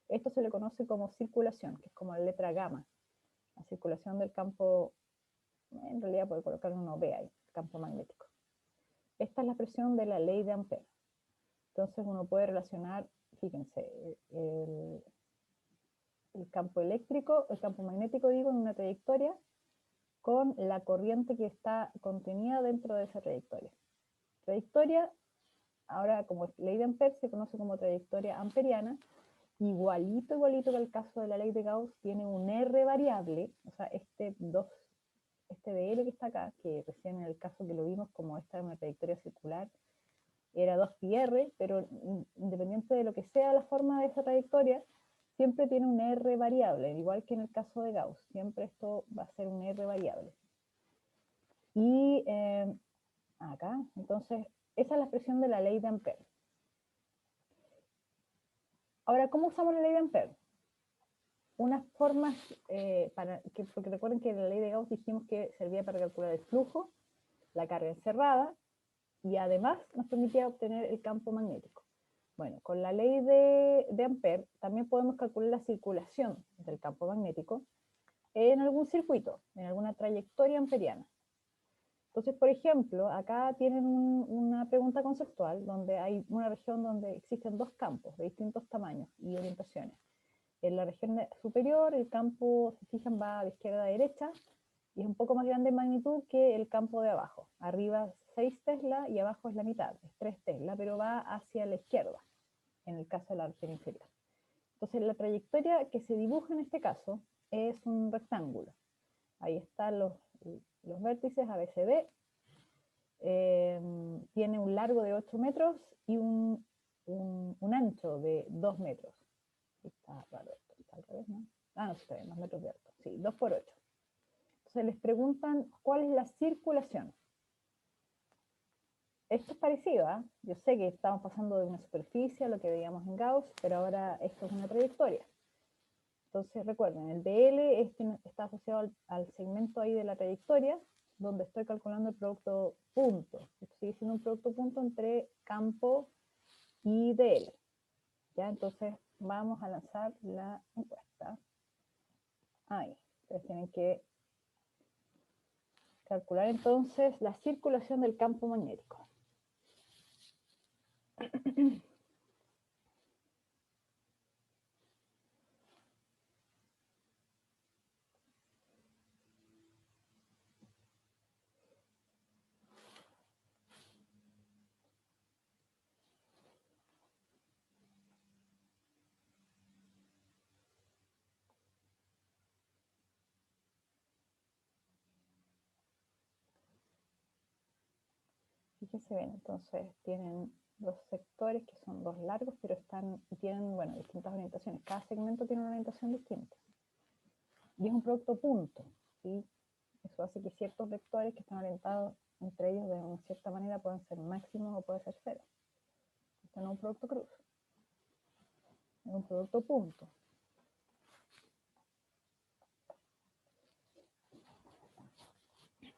esto se le conoce como circulación, que es como la letra gamma, la circulación del campo, en realidad puede colocar un B ahí, campo magnético. Esta es la expresión de la ley de Ampère. Entonces uno puede relacionar, fíjense, el campo eléctrico, el campo magnético, digo, en una trayectoria, con la corriente que está contenida dentro de esa trayectoria. Trayectoria, ahora como ley de Ampère, se conoce como trayectoria amperiana, igualito que el caso de la ley de Gauss, tiene un R variable, o sea, este dl que está acá, que recién en el caso que lo vimos como esta es una trayectoria circular, era 2πr, pero independiente de lo que sea la forma de esa trayectoria, siempre tiene un R variable, igual que en el caso de Gauss, siempre esto va a ser un R variable. Y acá, entonces, esa es la expresión de la ley de Ampère. Ahora, ¿cómo usamos la ley de Ampère? Unas formas, porque recuerden que la ley de Gauss dijimos que servía para calcular el flujo, la carga encerrada, y además nos permitía obtener el campo magnético. Bueno, con la ley de Ampère también podemos calcular la circulación del campo magnético en algún circuito, en alguna trayectoria amperiana. Entonces, por ejemplo, acá tienen una pregunta conceptual donde hay una región donde existen dos campos de distintos tamaños y orientaciones. En la región superior, el campo, si fijan, va de izquierda a derecha y es un poco más grande en magnitud que el campo de abajo. Arriba 6 tesla y abajo es la mitad, es 3 tesla, pero va hacia la izquierda, en el caso de la región inferior. Entonces, la trayectoria que se dibuja en este caso es un rectángulo. Ahí están los vértices ABCD. Tiene un largo de 8 metros y un ancho de 2 metros. Está raro esto, está al revés, ¿no? Ah, no, está bien, 2 metros de alto. Sí, 2 por 8. Entonces les preguntan cuál es la circulación. Esto es parecido, ¿eh? Yo sé que estamos pasando de una superficie a lo que veíamos en Gauss, pero ahora esto es una trayectoria. Entonces recuerden, el dl está asociado al segmento ahí de la trayectoria, donde estoy calculando el producto punto. Esto sigue siendo un producto punto entre campo y dl. ¿Ya? Entonces vamos a lanzar la encuesta. Ahí. Ustedes tienen que calcular entonces la circulación del campo magnético. Fíjense bien, entonces tienen dos sectores que son dos largos, pero tienen, bueno, distintas orientaciones. Cada segmento tiene una orientación distinta. Y es un producto punto, ¿sí? Eso hace que ciertos vectores que están orientados entre ellos de una cierta manera puedan ser máximos o pueden ser cero. Esto no es un producto cruz, es un producto punto.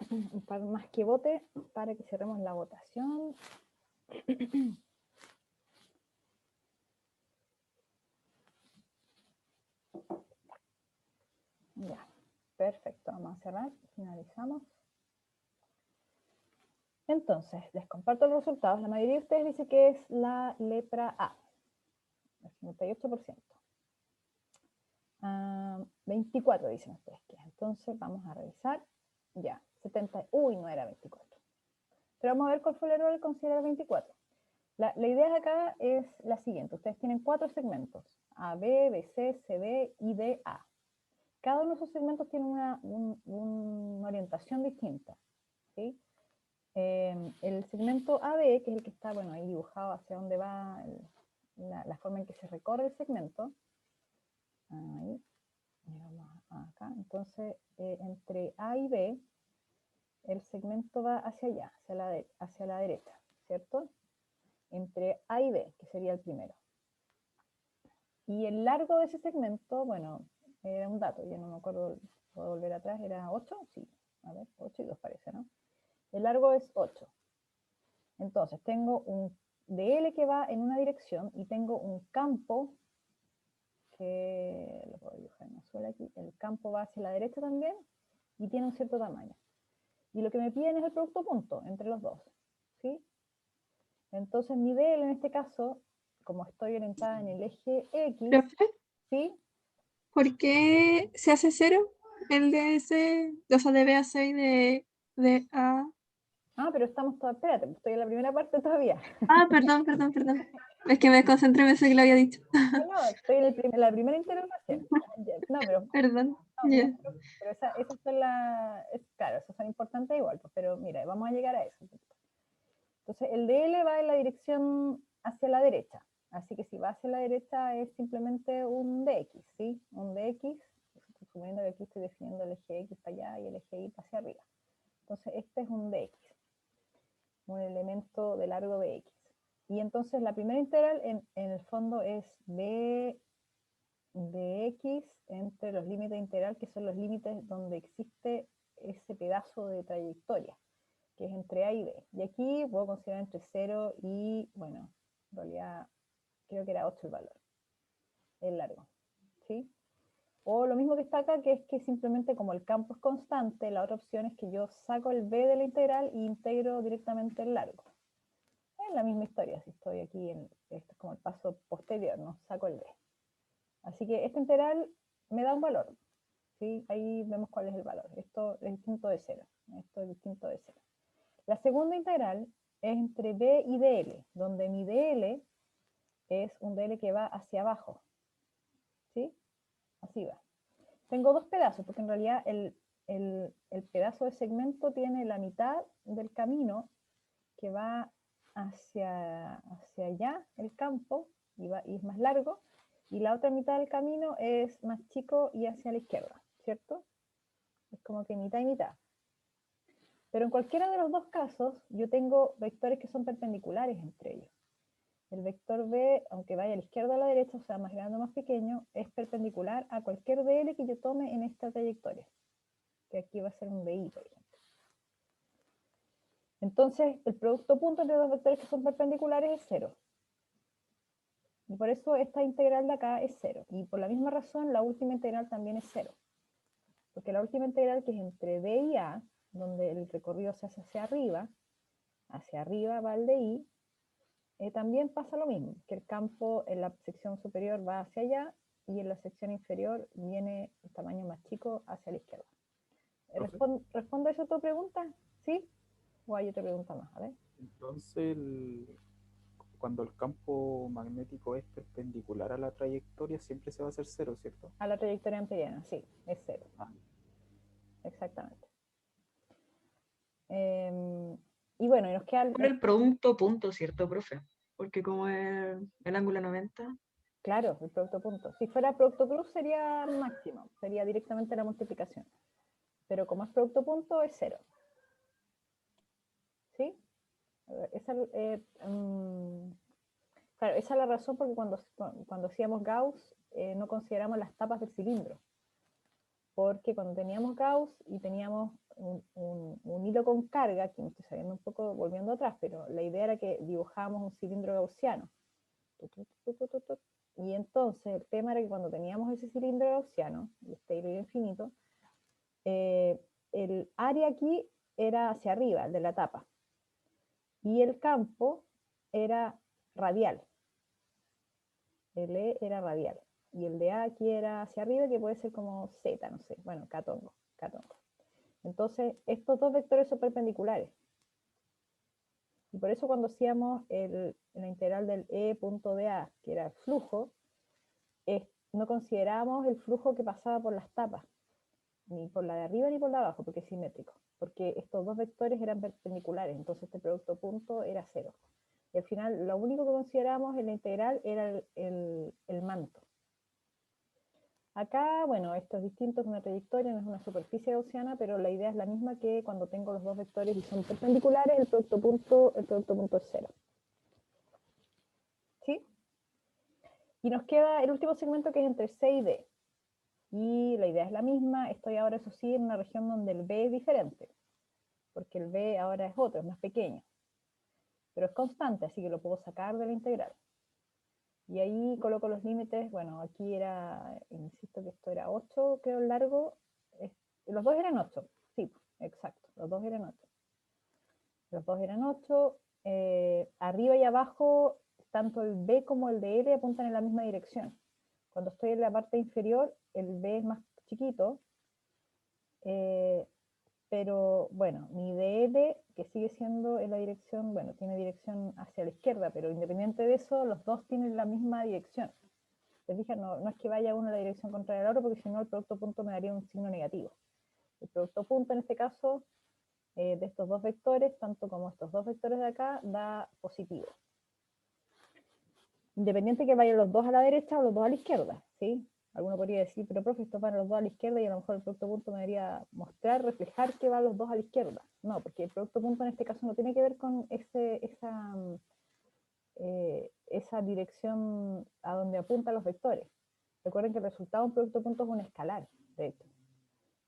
Un par más que vote para que cerremos la votación. Ya, perfecto, vamos a cerrar, finalizamos. Entonces, les comparto los resultados. La mayoría de ustedes dice que es la letra A, el 58%. 24 dicen ustedes que es. Entonces, vamos a revisar. Ya, 70, uy, no era 24. Pero vamos a ver cuál fue el error al considerar 24. La idea de acá es la siguiente. Ustedes tienen 4 segmentos. AB, BC, CD y DA. Cada uno de esos segmentos tiene una orientación distinta, ¿sí? El segmento AB, que es el que está, bueno, ahí dibujado hacia dónde va la forma en que se recorre el segmento. Ahí, vamos acá. Entonces, entre A y B, el segmento va hacia allá, hacia la derecha, ¿cierto? Entre A y B, que sería el primero. Y el largo de ese segmento, bueno, Era un dato, ya no me acuerdo, puedo volver atrás, ¿era 8? Sí, a ver, 8 y 2 parece, ¿no? El largo es 8. Entonces, tengo un dl que va en una dirección y tengo un campo que, lo puedo dibujar en azul aquí, el campo va hacia la derecha también y tiene un cierto tamaño. Y lo que me piden es el producto punto entre los dos, ¿sí? Entonces mi dl en este caso, como estoy orientada en el eje X, Profe, ¿sí? ¿por qué se hace 0 el de ese, o sea, de B a C y de A? Ah, pero estamos todas, espérate, estoy en la primera parte todavía. Ah, perdón. Es que me desconcentré, pensé que lo había dicho. No, estoy en la primera interrogación. No, pero, Perdón. no, Ya. pero esas son claro, esas son importantes igual, pues, pero mira, vamos a llegar a eso. Entonces, el dl va en la dirección hacia la derecha, así que si va hacia la derecha es simplemente un dx, ¿sí? Un dx, suponiendo que aquí estoy definiendo el eje x para allá y el eje y hacia arriba. Entonces, este es un dx, un elemento de largo de x. Y entonces la primera integral en el fondo es b de x entre los límites de integral, que son los límites donde existe ese pedazo de trayectoria, que es entre a y b. Y aquí puedo considerar entre 0 y, bueno, en realidad creo que era 8 el valor, el largo, ¿sí? O lo mismo que está acá, que es que simplemente como el campo es constante, la otra opción es que yo saco el b de la integral e integro directamente el largo. Es la misma historia, si estoy aquí, esto es como el paso posterior, ¿no? Saco el b. Así que esta integral me da un valor, ¿sí? Ahí vemos cuál es el valor. Esto es distinto de 0. Esto es distinto de 0. La segunda integral es entre b y dl, donde mi dl es un dl que va hacia abajo, ¿sí? Así va. Tengo dos pedazos, porque en realidad el pedazo de segmento tiene la mitad del camino que va hacia allá, el campo, y es más largo, y la otra mitad del camino es más chico y hacia la izquierda, ¿cierto? Es como que mitad y mitad. Pero en cualquiera de los dos casos, yo tengo vectores que son perpendiculares entre ellos. El vector b, aunque vaya a la izquierda o a la derecha, o sea, más grande o más pequeño, es perpendicular a cualquier dl que yo tome en esta trayectoria, que aquí va a ser un di, por ejemplo. Entonces, el producto punto entre dos vectores que son perpendiculares es 0. Y por eso esta integral de acá es 0. Y por la misma razón, la última integral también es 0. Porque la última integral, que es entre b y a, donde el recorrido se hace hacia arriba va el de i, también pasa lo mismo, que el campo en la sección superior va hacia allá y en la sección inferior viene el tamaño más chico hacia la izquierda. ¿Respondo eso a tu pregunta? ¿Sí? ¿O hay otra pregunta más? A ver. Entonces, cuando el campo magnético es perpendicular a la trayectoria, siempre se va a hacer 0, ¿cierto? A la trayectoria amperiana, sí, es 0. Ah. Exactamente. Y bueno, y nos queda El producto punto, ¿cierto, profe? Porque como es el ángulo 90. Claro, el producto punto. Si fuera producto cruz sería máximo, sería directamente la multiplicación. Pero como es producto punto, es 0. ¿Sí? Claro, esa es la razón porque cuando hacíamos Gauss no consideramos las tapas del cilindro. Porque cuando teníamos Gauss y teníamos un hilo con carga, aquí me estoy saliendo un poco volviendo atrás, pero la idea era que dibujábamos un cilindro gaussiano. Y entonces el tema era que cuando teníamos ese cilindro gaussiano, este hilo infinito, el área aquí era hacia arriba, el de la tapa. Y el campo era radial. El E era radial. Y el de A aquí era hacia arriba, que puede ser como Z, no sé. Bueno, catongo. Entonces, estos dos vectores son perpendiculares. Y por eso cuando hacíamos la integral del E punto de A, que era el flujo, no considerábamos el flujo que pasaba por las tapas, ni por la de arriba ni por la de abajo, porque es simétrico. Porque estos dos vectores eran perpendiculares, entonces este producto punto era 0. Y al final, lo único que consideramos en la integral era el manto. Acá, bueno, esto es distinto, es una trayectoria, no es una superficie gaussiana, pero la idea es la misma que cuando tengo los dos vectores y son perpendiculares, el producto punto es 0. ¿Sí? Y nos queda el último segmento que es entre C y D. Y la idea es la misma. Estoy ahora, eso sí, en una región donde el b es diferente, porque el b ahora es otro, es más pequeño. Pero es constante, así que lo puedo sacar de la integral. Y ahí coloco los límites. Bueno, aquí era, insisto que esto era 8, creo, el largo. Los dos eran 8, sí, exacto, los dos eran 8. Los dos eran 8. Arriba y abajo, tanto el B como el de L apuntan en la misma dirección. Cuando estoy en la parte inferior, el B es más chiquito, pero bueno, mi DL, que sigue siendo en la dirección, bueno, tiene dirección hacia la izquierda, pero independiente de eso, los dos tienen la misma dirección. Les dije, no es que vaya uno en la dirección contraria al otro, porque si no el producto punto me daría un signo negativo. El producto punto en este caso, de estos dos vectores, tanto como estos dos vectores de acá, da positivo. Independiente que vayan los dos a la derecha o los dos a la izquierda, ¿sí? Alguno podría decir, pero profe, estos van los dos a la izquierda y a lo mejor el producto punto me debería mostrar, reflejar que van los dos a la izquierda. No, porque el producto punto en este caso no tiene que ver con esa dirección a donde apuntan los vectores. Recuerden que el resultado de un producto punto es un escalar, de hecho.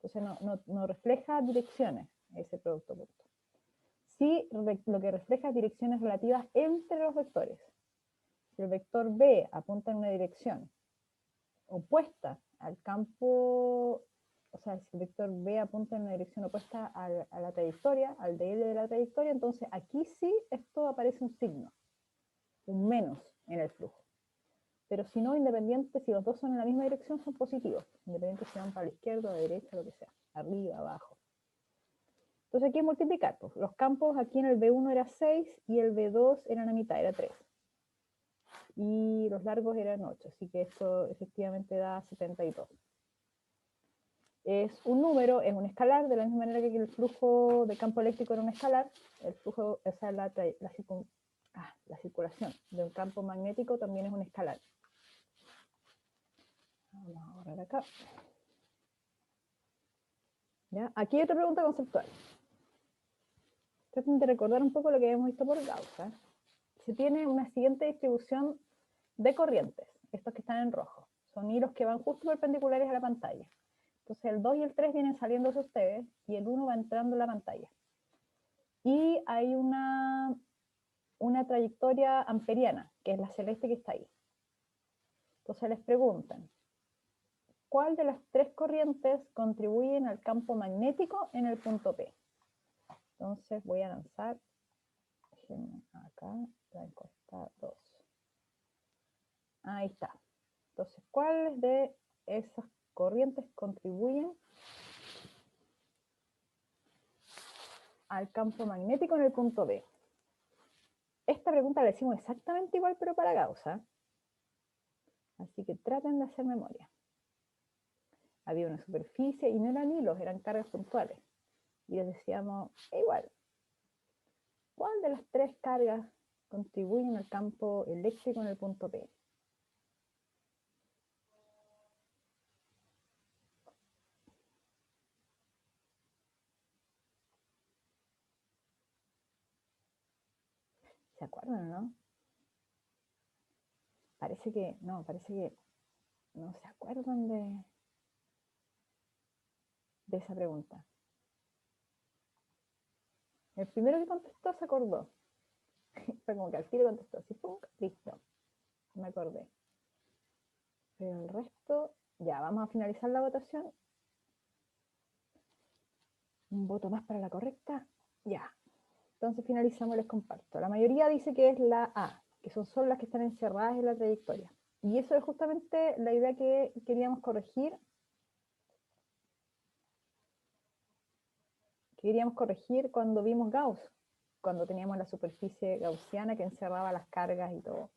Entonces no refleja direcciones ese producto punto. Sí, lo que refleja es direcciones relativas entre los vectores. Si el vector B apunta en una dirección opuesta al campo, o sea, si el vector B apunta en una dirección opuesta a la trayectoria, al DL de la trayectoria, entonces aquí sí esto aparece un signo, un menos en el flujo. Pero si no, independiente, si los dos son en la misma dirección, son positivos, independiente si van para la izquierda, a la derecha, lo que sea, arriba, abajo. Entonces aquí multiplicar, pues, los campos aquí en el B1 era 6 y el B2 era la mitad, era 3. Y los largos eran 8, así que esto efectivamente da 72. Es un número, es un escalar, de la misma manera que el flujo de campo eléctrico era un escalar, el flujo, o sea, la circulación de un campo magnético también es un escalar. Vamos a borrar acá. ¿Ya? Aquí hay otra pregunta conceptual. Traten de recordar un poco lo que habíamos visto por Gauss. Se tiene una siguiente distribución de corrientes, estos que están en rojo. Son hilos que van justo perpendiculares a la pantalla. Entonces el 2 y el 3 vienen saliendo de ustedes y el 1 va entrando en la pantalla. Y hay una trayectoria amperiana, que es la celeste que está ahí. Entonces les preguntan, ¿cuál de las tres corrientes contribuyen al campo magnético en el punto P? Entonces voy a lanzar, déjenme acá, la encuesta 2. Ahí está. Entonces, ¿cuáles de esas corrientes contribuyen al campo magnético en el punto B? Esta pregunta la decimos exactamente igual, pero para Gauss. Así que traten de hacer memoria. Había una superficie y no eran hilos, eran cargas puntuales. Y les decíamos, igual, ¿cuál de las tres cargas contribuyen al campo eléctrico en el punto P? ¿Se acuerdan o no? Parece que no se acuerdan de esa pregunta. El primero que contestó se acordó. Fue como que al tiro contestó, así, pum, listo, me acordé. Pero el resto, ya, vamos a finalizar la votación. Un voto más para la correcta, ya. Entonces finalizamos, les comparto. La mayoría dice que es la A, que son solo las que están encerradas en la trayectoria. Y eso es justamente la idea que queríamos corregir. Cuando vimos Gauss, cuando teníamos la superficie gaussiana que encerraba las cargas y todo.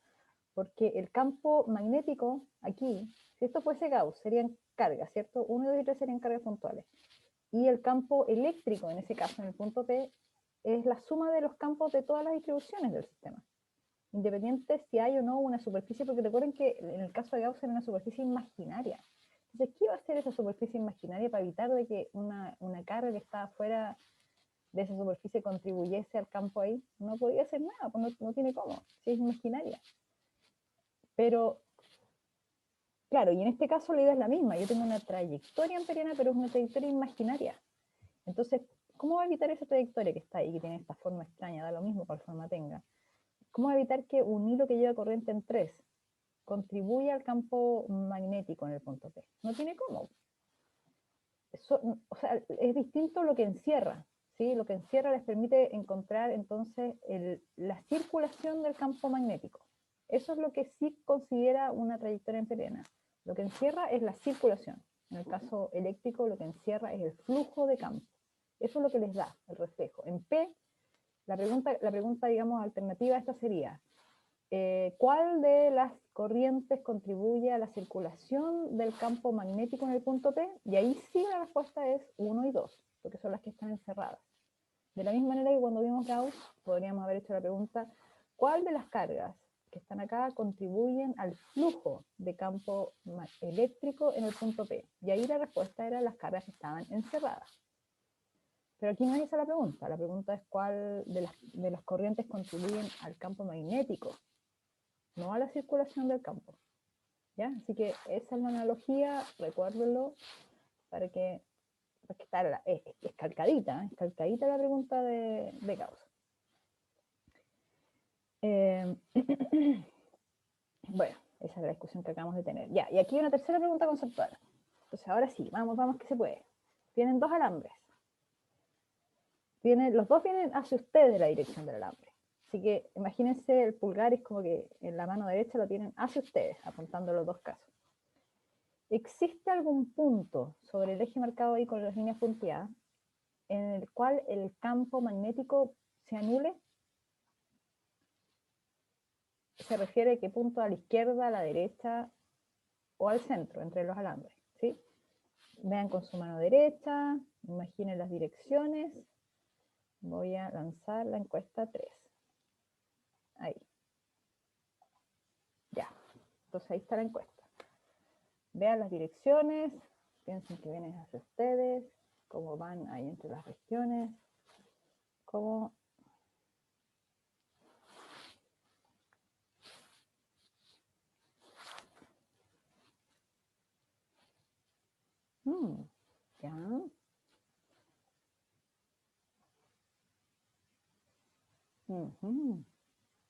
Porque el campo magnético aquí, si esto fuese Gauss, serían cargas, ¿cierto? 1, 2 y 3 serían cargas puntuales. Y el campo eléctrico, en ese caso, en el punto P, es la suma de los campos de todas las distribuciones del sistema. Independiente si hay o no una superficie, porque recuerden que en el caso de Gauss era una superficie imaginaria. Entonces, ¿qué iba a hacer esa superficie imaginaria para evitar de que una carga que estaba fuera de esa superficie contribuyese al campo ahí? No podía hacer nada, pues no tiene cómo, si es imaginaria. Pero Claro, y en este caso la idea es la misma. Yo tengo una trayectoria amperiana, pero es una trayectoria imaginaria. Entonces, ¿cómo va a evitar esa trayectoria que está ahí, que tiene esta forma extraña, da lo mismo cuál forma tenga? ¿Cómo va a evitar que un hilo que lleva corriente en 3 contribuya al campo magnético en el punto P? No tiene cómo. Eso, o sea, es distinto lo que encierra, ¿sí? Lo que encierra les permite encontrar entonces la circulación del campo magnético. Eso es lo que sí considera una trayectoria amperiana. Lo que encierra es la circulación. En el caso eléctrico, lo que encierra es el flujo de campo. Eso es lo que les da el reflejo. En P, la pregunta digamos, alternativa a esta sería, ¿cuál de las corrientes contribuye a la circulación del campo magnético en el punto P? Y ahí sí la respuesta es 1 y 2, porque son las que están encerradas. De la misma manera que cuando vimos Gauss, podríamos haber hecho la pregunta, ¿cuál de las cargas que están acá contribuyen al flujo de campo eléctrico en el punto P? Y ahí la respuesta era las cargas que estaban encerradas. Pero aquí no es esa la pregunta es cuál de las corrientes contribuyen al campo magnético, no a la circulación del campo. ¿Ya? Así que esa es la analogía, recuérdenlo, para que está es calcadita la pregunta de Gauss. Bueno, esa es la discusión que acabamos de tener. Ya, y aquí hay una tercera pregunta conceptual. Entonces ahora sí, vamos que se puede. Tienen dos alambres. Los dos vienen hacia ustedes la dirección del alambre. Así que imagínense, el pulgar es como que en la mano derecha lo tienen hacia ustedes, apuntando los dos casos. ¿Existe algún punto sobre el eje marcado ahí con las líneas punteadas en el cual el campo magnético se anule? Se refiere a qué punto a la izquierda, a la derecha o al centro, entre los alambres, ¿sí? Vean con su mano derecha, imaginen las direcciones. Voy a lanzar la encuesta 3. Ahí. Ya. Entonces ahí está la encuesta. Vean las direcciones, piensen que vienen hacia ustedes, cómo van ahí entre las regiones, cómo... Ya.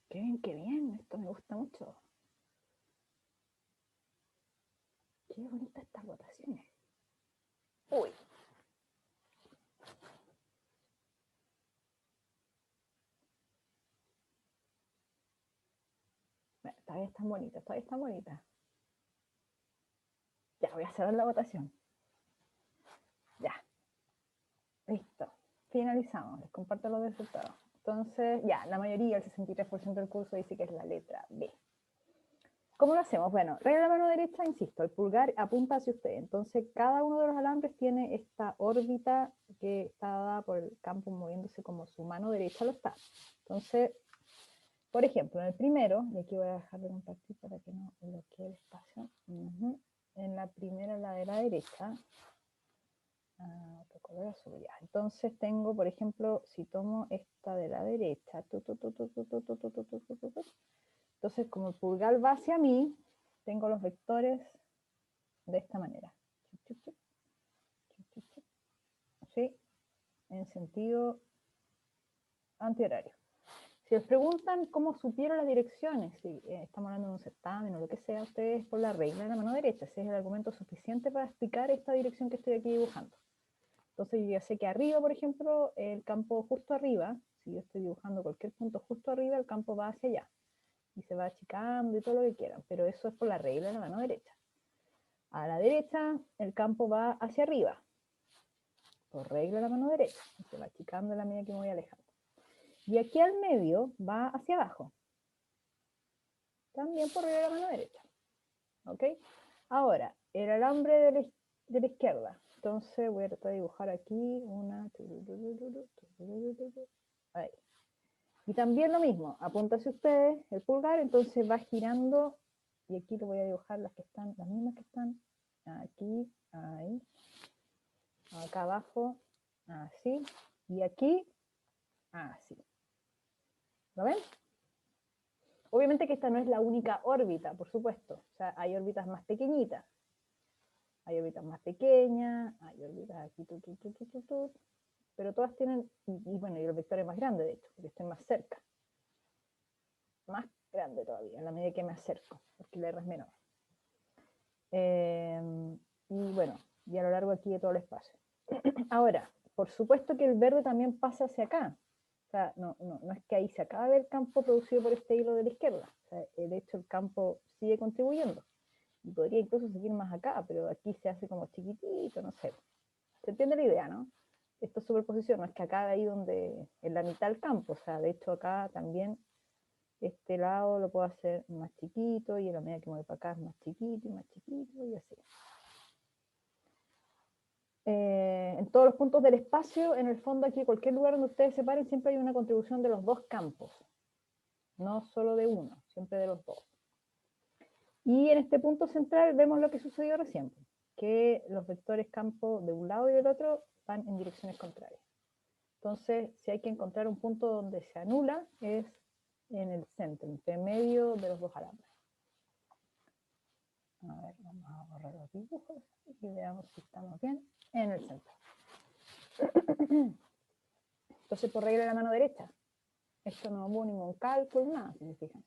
Qué bien, esto me gusta mucho. Qué bonitas estas votaciones. Uy. Bueno, todavía están bonitas. Ya, voy a cerrar la votación. Ya. Listo. Finalizamos. Les comparto los resultados. Entonces, ya, la mayoría, el 63% del curso dice que es la letra B. ¿Cómo lo hacemos? Bueno, regla de la mano derecha, insisto, el pulgar apunta hacia usted. Entonces, cada uno de los alambres tiene esta órbita que está dada por el campo moviéndose como su mano derecha lo está. Entonces, por ejemplo, en el primero, y aquí voy a dejar de compartir para que no bloquee el espacio. En la primera, la de la derecha, otro color azul ya. Entonces tengo, por ejemplo, si tomo esta de la derecha, entonces como el pulgar va hacia mí, tengo los vectores de esta manera. ¿Sí? En sentido antihorario. Si les preguntan cómo supieron las direcciones, si estamos hablando de un certamen o lo que sea, ustedes por la regla de la mano derecha, ese es el argumento suficiente para explicar esta dirección que estoy aquí dibujando. Entonces yo ya sé que arriba, por ejemplo, el campo justo arriba, si yo estoy dibujando cualquier punto justo arriba, el campo va hacia allá. Y se va achicando y todo lo que quieran, pero eso es por la regla de la mano derecha. A la derecha, el campo va hacia arriba, por regla de la mano derecha, y se va achicando en la medida que me voy alejando. Y aquí al medio va hacia abajo, también por regla de la mano derecha. ¿Ok? Ahora, el alambre de la izquierda. Entonces voy a tratar de dibujar aquí una... Ahí. Y también lo mismo, apunta hacia ustedes el pulgar, entonces va girando, y aquí le voy a dibujar las mismas que están aquí, ahí, acá abajo, así, y aquí, así. ¿Lo ven? Obviamente que esta no es la única órbita, por supuesto. O sea, hay órbitas más pequeñitas. Hay órbitas más pequeñas, hay órbitas aquí, pero todas tienen, y bueno, y los vectores más grandes, de hecho, porque estoy más cerca. Más grande todavía, en la medida que me acerco, porque la R es menor. Y bueno, y a lo largo aquí de todo el espacio. Ahora, por supuesto que el verde también pasa hacia acá. O sea, no es que ahí se acabe el campo producido por este hilo de la izquierda. O sea, de hecho, el campo sigue contribuyendo. Y podría incluso seguir más acá, pero aquí se hace como chiquitito, no sé. ¿Se entiende la idea, no? Esto es superposición, no es que acabe ahí donde, en la mitad del campo. O sea, de hecho acá también, este lado lo puedo hacer más chiquito, y a la medida que me voy para acá es más chiquito, y así. En todos los puntos del espacio, en el fondo aquí, cualquier lugar donde ustedes se paren, siempre hay una contribución de los dos campos. No solo de uno, siempre de los dos. Y en este punto central vemos lo que sucedió recién, que los vectores campo de un lado y del otro van en direcciones contrarias. Entonces, si hay que encontrar un punto donde se anula, es en el centro, entre medio de los dos alambres. A ver, vamos a borrar los dibujos y veamos si estamos bien. En el centro. Entonces, por regla de la mano derecha, esto no hubo ningún cálculo, nada, si se fijan.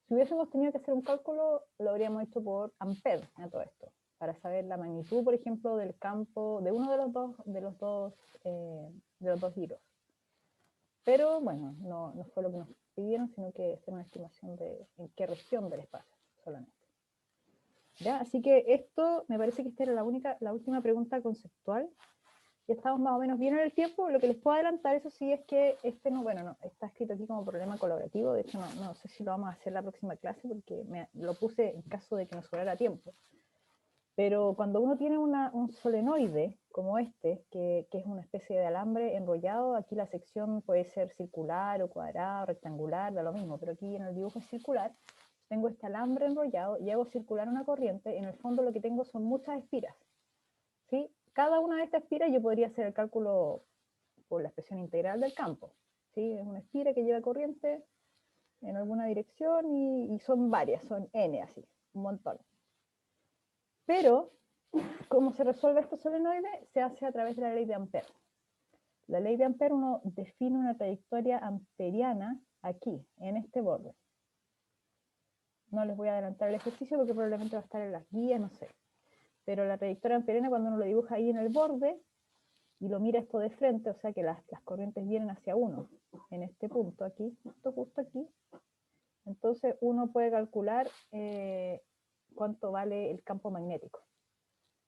Si hubiésemos tenido que hacer un cálculo, lo habríamos hecho por ampere a todo esto, para saber la magnitud, por ejemplo, del campo de uno de los dos giros. Pero bueno, no fue lo que nos pidieron, sino que hacer una estimación de en qué región del espacio solamente. ¿Ya? Así que esto, me parece que esta era la última pregunta conceptual. Ya estamos más o menos bien en el tiempo. Lo que les puedo adelantar, eso sí, es que está escrito aquí como problema colaborativo. De hecho, no sé si lo vamos a hacer la próxima clase, porque lo puse en caso de que nos sobrara tiempo. Pero cuando uno tiene un solenoide como este, que es una especie de alambre enrollado, aquí la sección puede ser circular o cuadrada, o rectangular, da lo mismo, pero aquí en el dibujo es circular. Tengo este alambre enrollado y hago circular una corriente. En el fondo lo que tengo son muchas espiras, ¿sí? Cada una de estas espiras yo podría hacer el cálculo por la expresión integral del campo, ¿sí? Es una espira que lleva corriente en alguna dirección y son varias, son n así, un montón. Pero, ¿cómo se resuelve este solenoide? Se hace a través de la ley de Ampère. La ley de Ampère, uno define una trayectoria amperiana aquí, en este borde. No les voy a adelantar el ejercicio porque probablemente va a estar en las guías, no sé. Pero la trayectoria amperiana, cuando uno lo dibuja ahí en el borde y lo mira esto de frente, o sea que las corrientes vienen hacia uno, en este punto aquí, justo aquí, entonces uno puede calcular cuánto vale el campo magnético.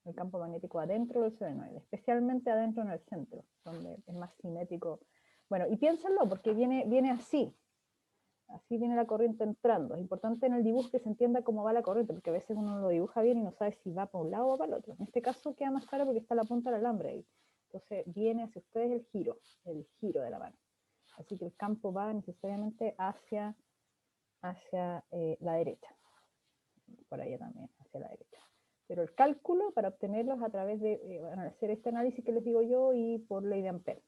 El campo magnético adentro del solenoide, especialmente adentro en el centro, donde es más cinético. Bueno, y piénsenlo, porque viene así viene la corriente entrando. Es importante en el dibujo que se entienda cómo va la corriente, porque a veces uno lo dibuja bien y no sabe si va para un lado o para el otro. En este caso queda más claro porque está la punta del alambre ahí. Entonces viene hacia ustedes el giro de la mano. Así que el campo va necesariamente hacia la derecha. Por allá también, hacia la derecha. Pero el cálculo para obtenerlos a través de hacer este análisis que les digo yo y por ley de Ampère.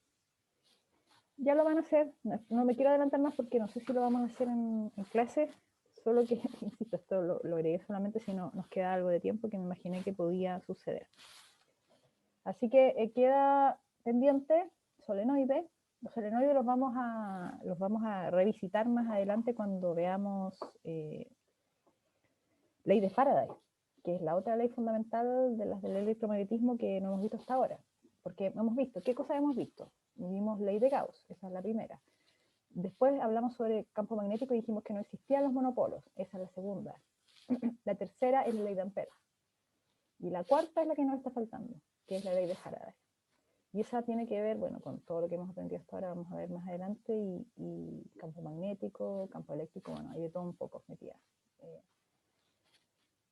Ya lo van a hacer, no me quiero adelantar más porque no sé si lo vamos a hacer en clase, solo que, insisto, esto lo agregué solamente si no nos queda algo de tiempo que me imaginé que podía suceder. Así que queda pendiente solenoide. Los solenoides los vamos a revisitar más adelante cuando veamos ley de Faraday, que es la otra ley fundamental de las del electromagnetismo que no hemos visto hasta ahora. Porque hemos visto, ¿qué cosas hemos visto? Vimos ley de Gauss, esa es la primera. Después hablamos sobre campo magnético y dijimos que no existían los monopolos, esa es la segunda. La tercera es la ley de Ampère. Y la cuarta es la que nos está faltando, que es la ley de Faraday. Y esa tiene que ver, bueno, con todo lo que hemos aprendido hasta ahora, vamos a ver más adelante, y campo magnético, campo eléctrico, bueno, hay de todo un poco metida.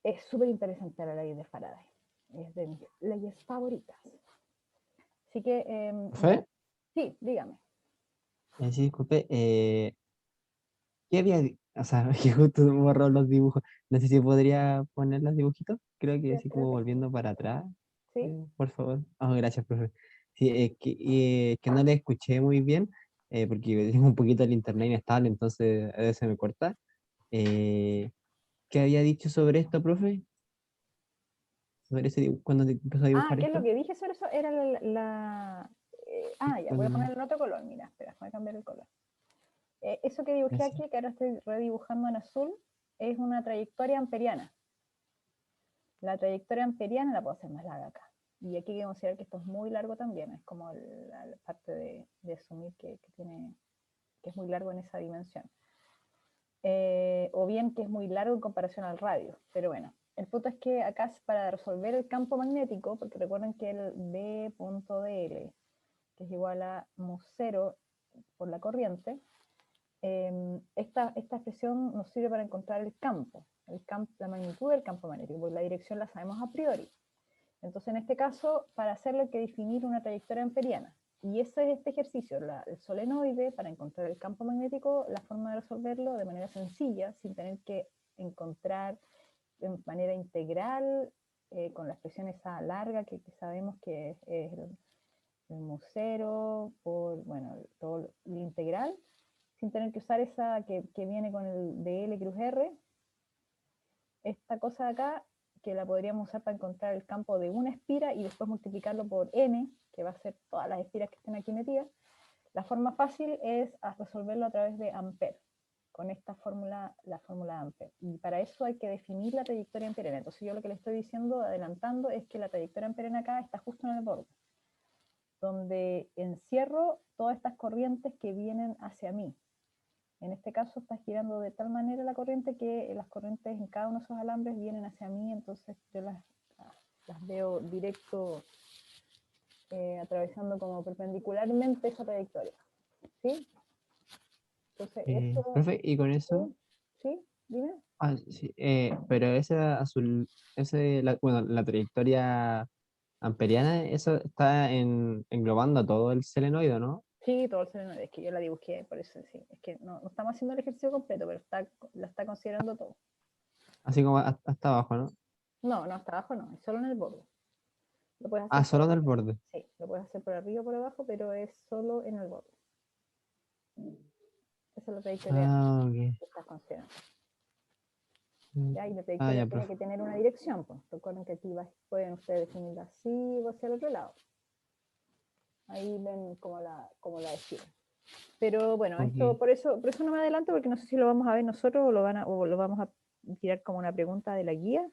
Es súper interesante la ley de Faraday, es de mis leyes favoritas. Así que... ¿Fue? Sí, dígame. Sí, disculpe, ¿qué había? O sea, que justo borró los dibujos. No sé si podría poner los dibujitos. Creo que así como volviendo para atrás. Sí. Por favor. Oh, gracias, profe. Sí, que no le escuché muy bien, porque tengo un poquito el internet inestable, entonces a veces me corta. ¿Qué había dicho sobre esto, profe? Sobre ese cuando empezó a dibujar ¿qué es lo esto. que dije sobre eso? Era ya, voy a Cuando- poner en otro color, mira, espera, voy a cambiar el color. Eso que dibujé Eso. aquí, que ahora estoy redibujando en azul, es una trayectoria amperiana. La trayectoria amperiana la puedo hacer más larga acá. Y aquí hay que considerar que esto es muy largo también, es como la parte de asumir que es muy largo en esa dimensión. O bien que es muy largo en comparación al radio. Pero bueno, el punto es que acá para resolver el campo magnético, porque recuerden que el B.dl, que es igual a mu0 por la corriente, esta expresión nos sirve para encontrar el campo, la magnitud del campo magnético, porque la dirección la sabemos a priori. Entonces, en este caso, para hacerlo hay que definir una trayectoria amperiana. Y ese es este ejercicio, el solenoide, para encontrar el campo magnético, la forma de resolverlo de manera sencilla, sin tener que encontrar de manera integral, con la expresión esa larga que sabemos que es el mu0 por, bueno, todo lo integral, sin tener que usar esa que viene con el dl cruz r, esta cosa de acá, que la podríamos usar para encontrar el campo de una espira y después multiplicarlo por n, que va a ser todas las espiras que estén aquí metidas. La forma fácil es resolverlo a través de Ampère, con esta fórmula, la fórmula de Ampère. Y para eso hay que definir la trayectoria amperiana. Entonces yo lo que le estoy diciendo, adelantando, es que la trayectoria amperiana acá está justo en el borde, donde encierro todas estas corrientes que vienen hacia mí. En este caso está girando de tal manera la corriente que las corrientes en cada uno de esos alambres vienen hacia mí, entonces yo las veo directo, atravesando como perpendicularmente esa trayectoria. ¿Sí? Entonces eso... Profe, y con eso, ¿Sí? Dime. sí, pero ese azul, bueno, la trayectoria amperiana, eso está englobando a todo el selenoide, ¿no? Sí, todo el solenoide, es que yo la dibujé, por eso sí. Es que no estamos haciendo el ejercicio completo, pero la está considerando todo. Así como hasta abajo, ¿no? No, hasta abajo no, es solo en el borde. Lo puedes hacer Ah, por solo del arriba. borde. Sí, lo puedes hacer por arriba o por abajo, pero es solo en el borde. Esa es la trayectoria Ah, ok. que estás considerando. Mm. ¿Ya? Y la Ah, trayectoria ya, tiene profe. que tener una dirección. Pues. Recuerden que aquí pueden ustedes definirla así o hacia el otro lado. Ahí ven cómo la definen. Pero bueno, esto Ok. por eso no me adelanto, porque no sé si lo vamos a ver nosotros o lo vamos a tirar como una pregunta de la guía.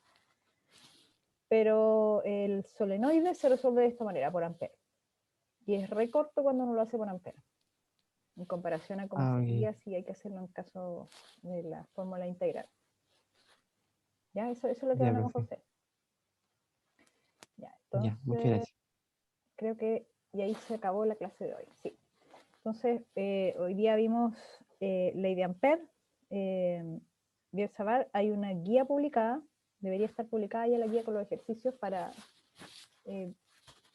Pero el solenoide se resuelve de esta manera, por Ampère. Y es re corto cuando uno lo hace por Ampère, en comparación a cómo Ah, ok. sería si hay que hacerlo en caso de la fórmula integral. ¿Ya? Eso es lo que Ya, vamos a profe. hacer. Ya, Ya, muchas entonces gracias. creo que y ahí se acabó la clase de hoy. Sí. Entonces, hoy día vimos ley de Ampère. Bien saber, hay una guía publicada, debería estar publicada ya la guía con los ejercicios para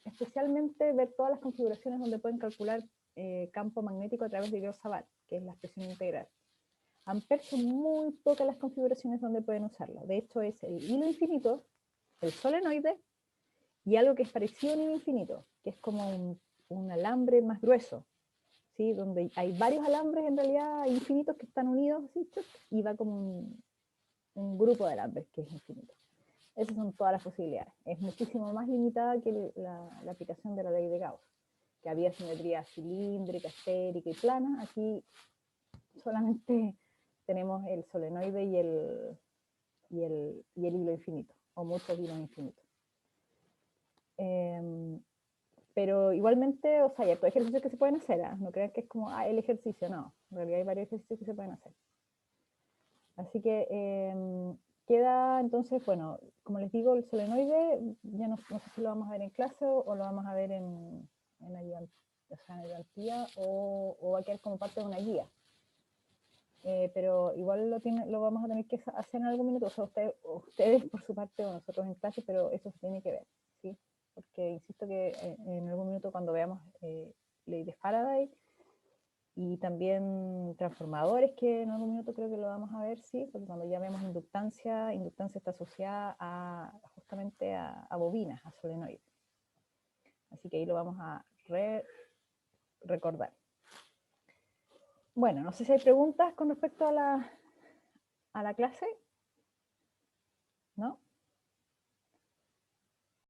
especialmente ver todas las configuraciones donde pueden calcular campo magnético a través de Gauss-Savart, que es la expresión integral. Ampère son muy pocas las configuraciones donde pueden usarlo. De hecho, es el hilo infinito, el solenoide, y algo que es parecido a un hilo infinito, que es como un alambre más grueso, ¿sí? Donde hay varios alambres en realidad infinitos que están unidos, ¿sí? Y va como un grupo de alambres que es infinito. Esas son todas las posibilidades. Es muchísimo más limitada que la aplicación de la ley de Gauss, que había simetría cilíndrica, esférica y plana. Aquí solamente tenemos el solenoide y el hilo infinito, o muchos hilos infinitos. Pero igualmente, o sea, hay otros ejercicios que se pueden hacer, ¿eh? No crean que es como el ejercicio, no. En realidad hay varios ejercicios que se pueden hacer. Así que queda entonces, bueno, como les digo, el solenoide, ya no sé si lo vamos a ver en clase o lo vamos a ver en ayudantía o va a quedar como parte de una guía. Pero igual lo vamos a tener que hacer en algún minuto, o sea, ustedes por su parte o nosotros en clase, pero eso se tiene que ver, ¿sí? Porque insisto que en algún minuto cuando veamos ley de Faraday y también transformadores, que en algún minuto creo que lo vamos a ver, sí, porque cuando ya vemos inductancia está asociada justamente a bobinas, a solenoides. Así que ahí lo vamos a recordar. Bueno, no sé si hay preguntas con respecto a a la clase? ¿No?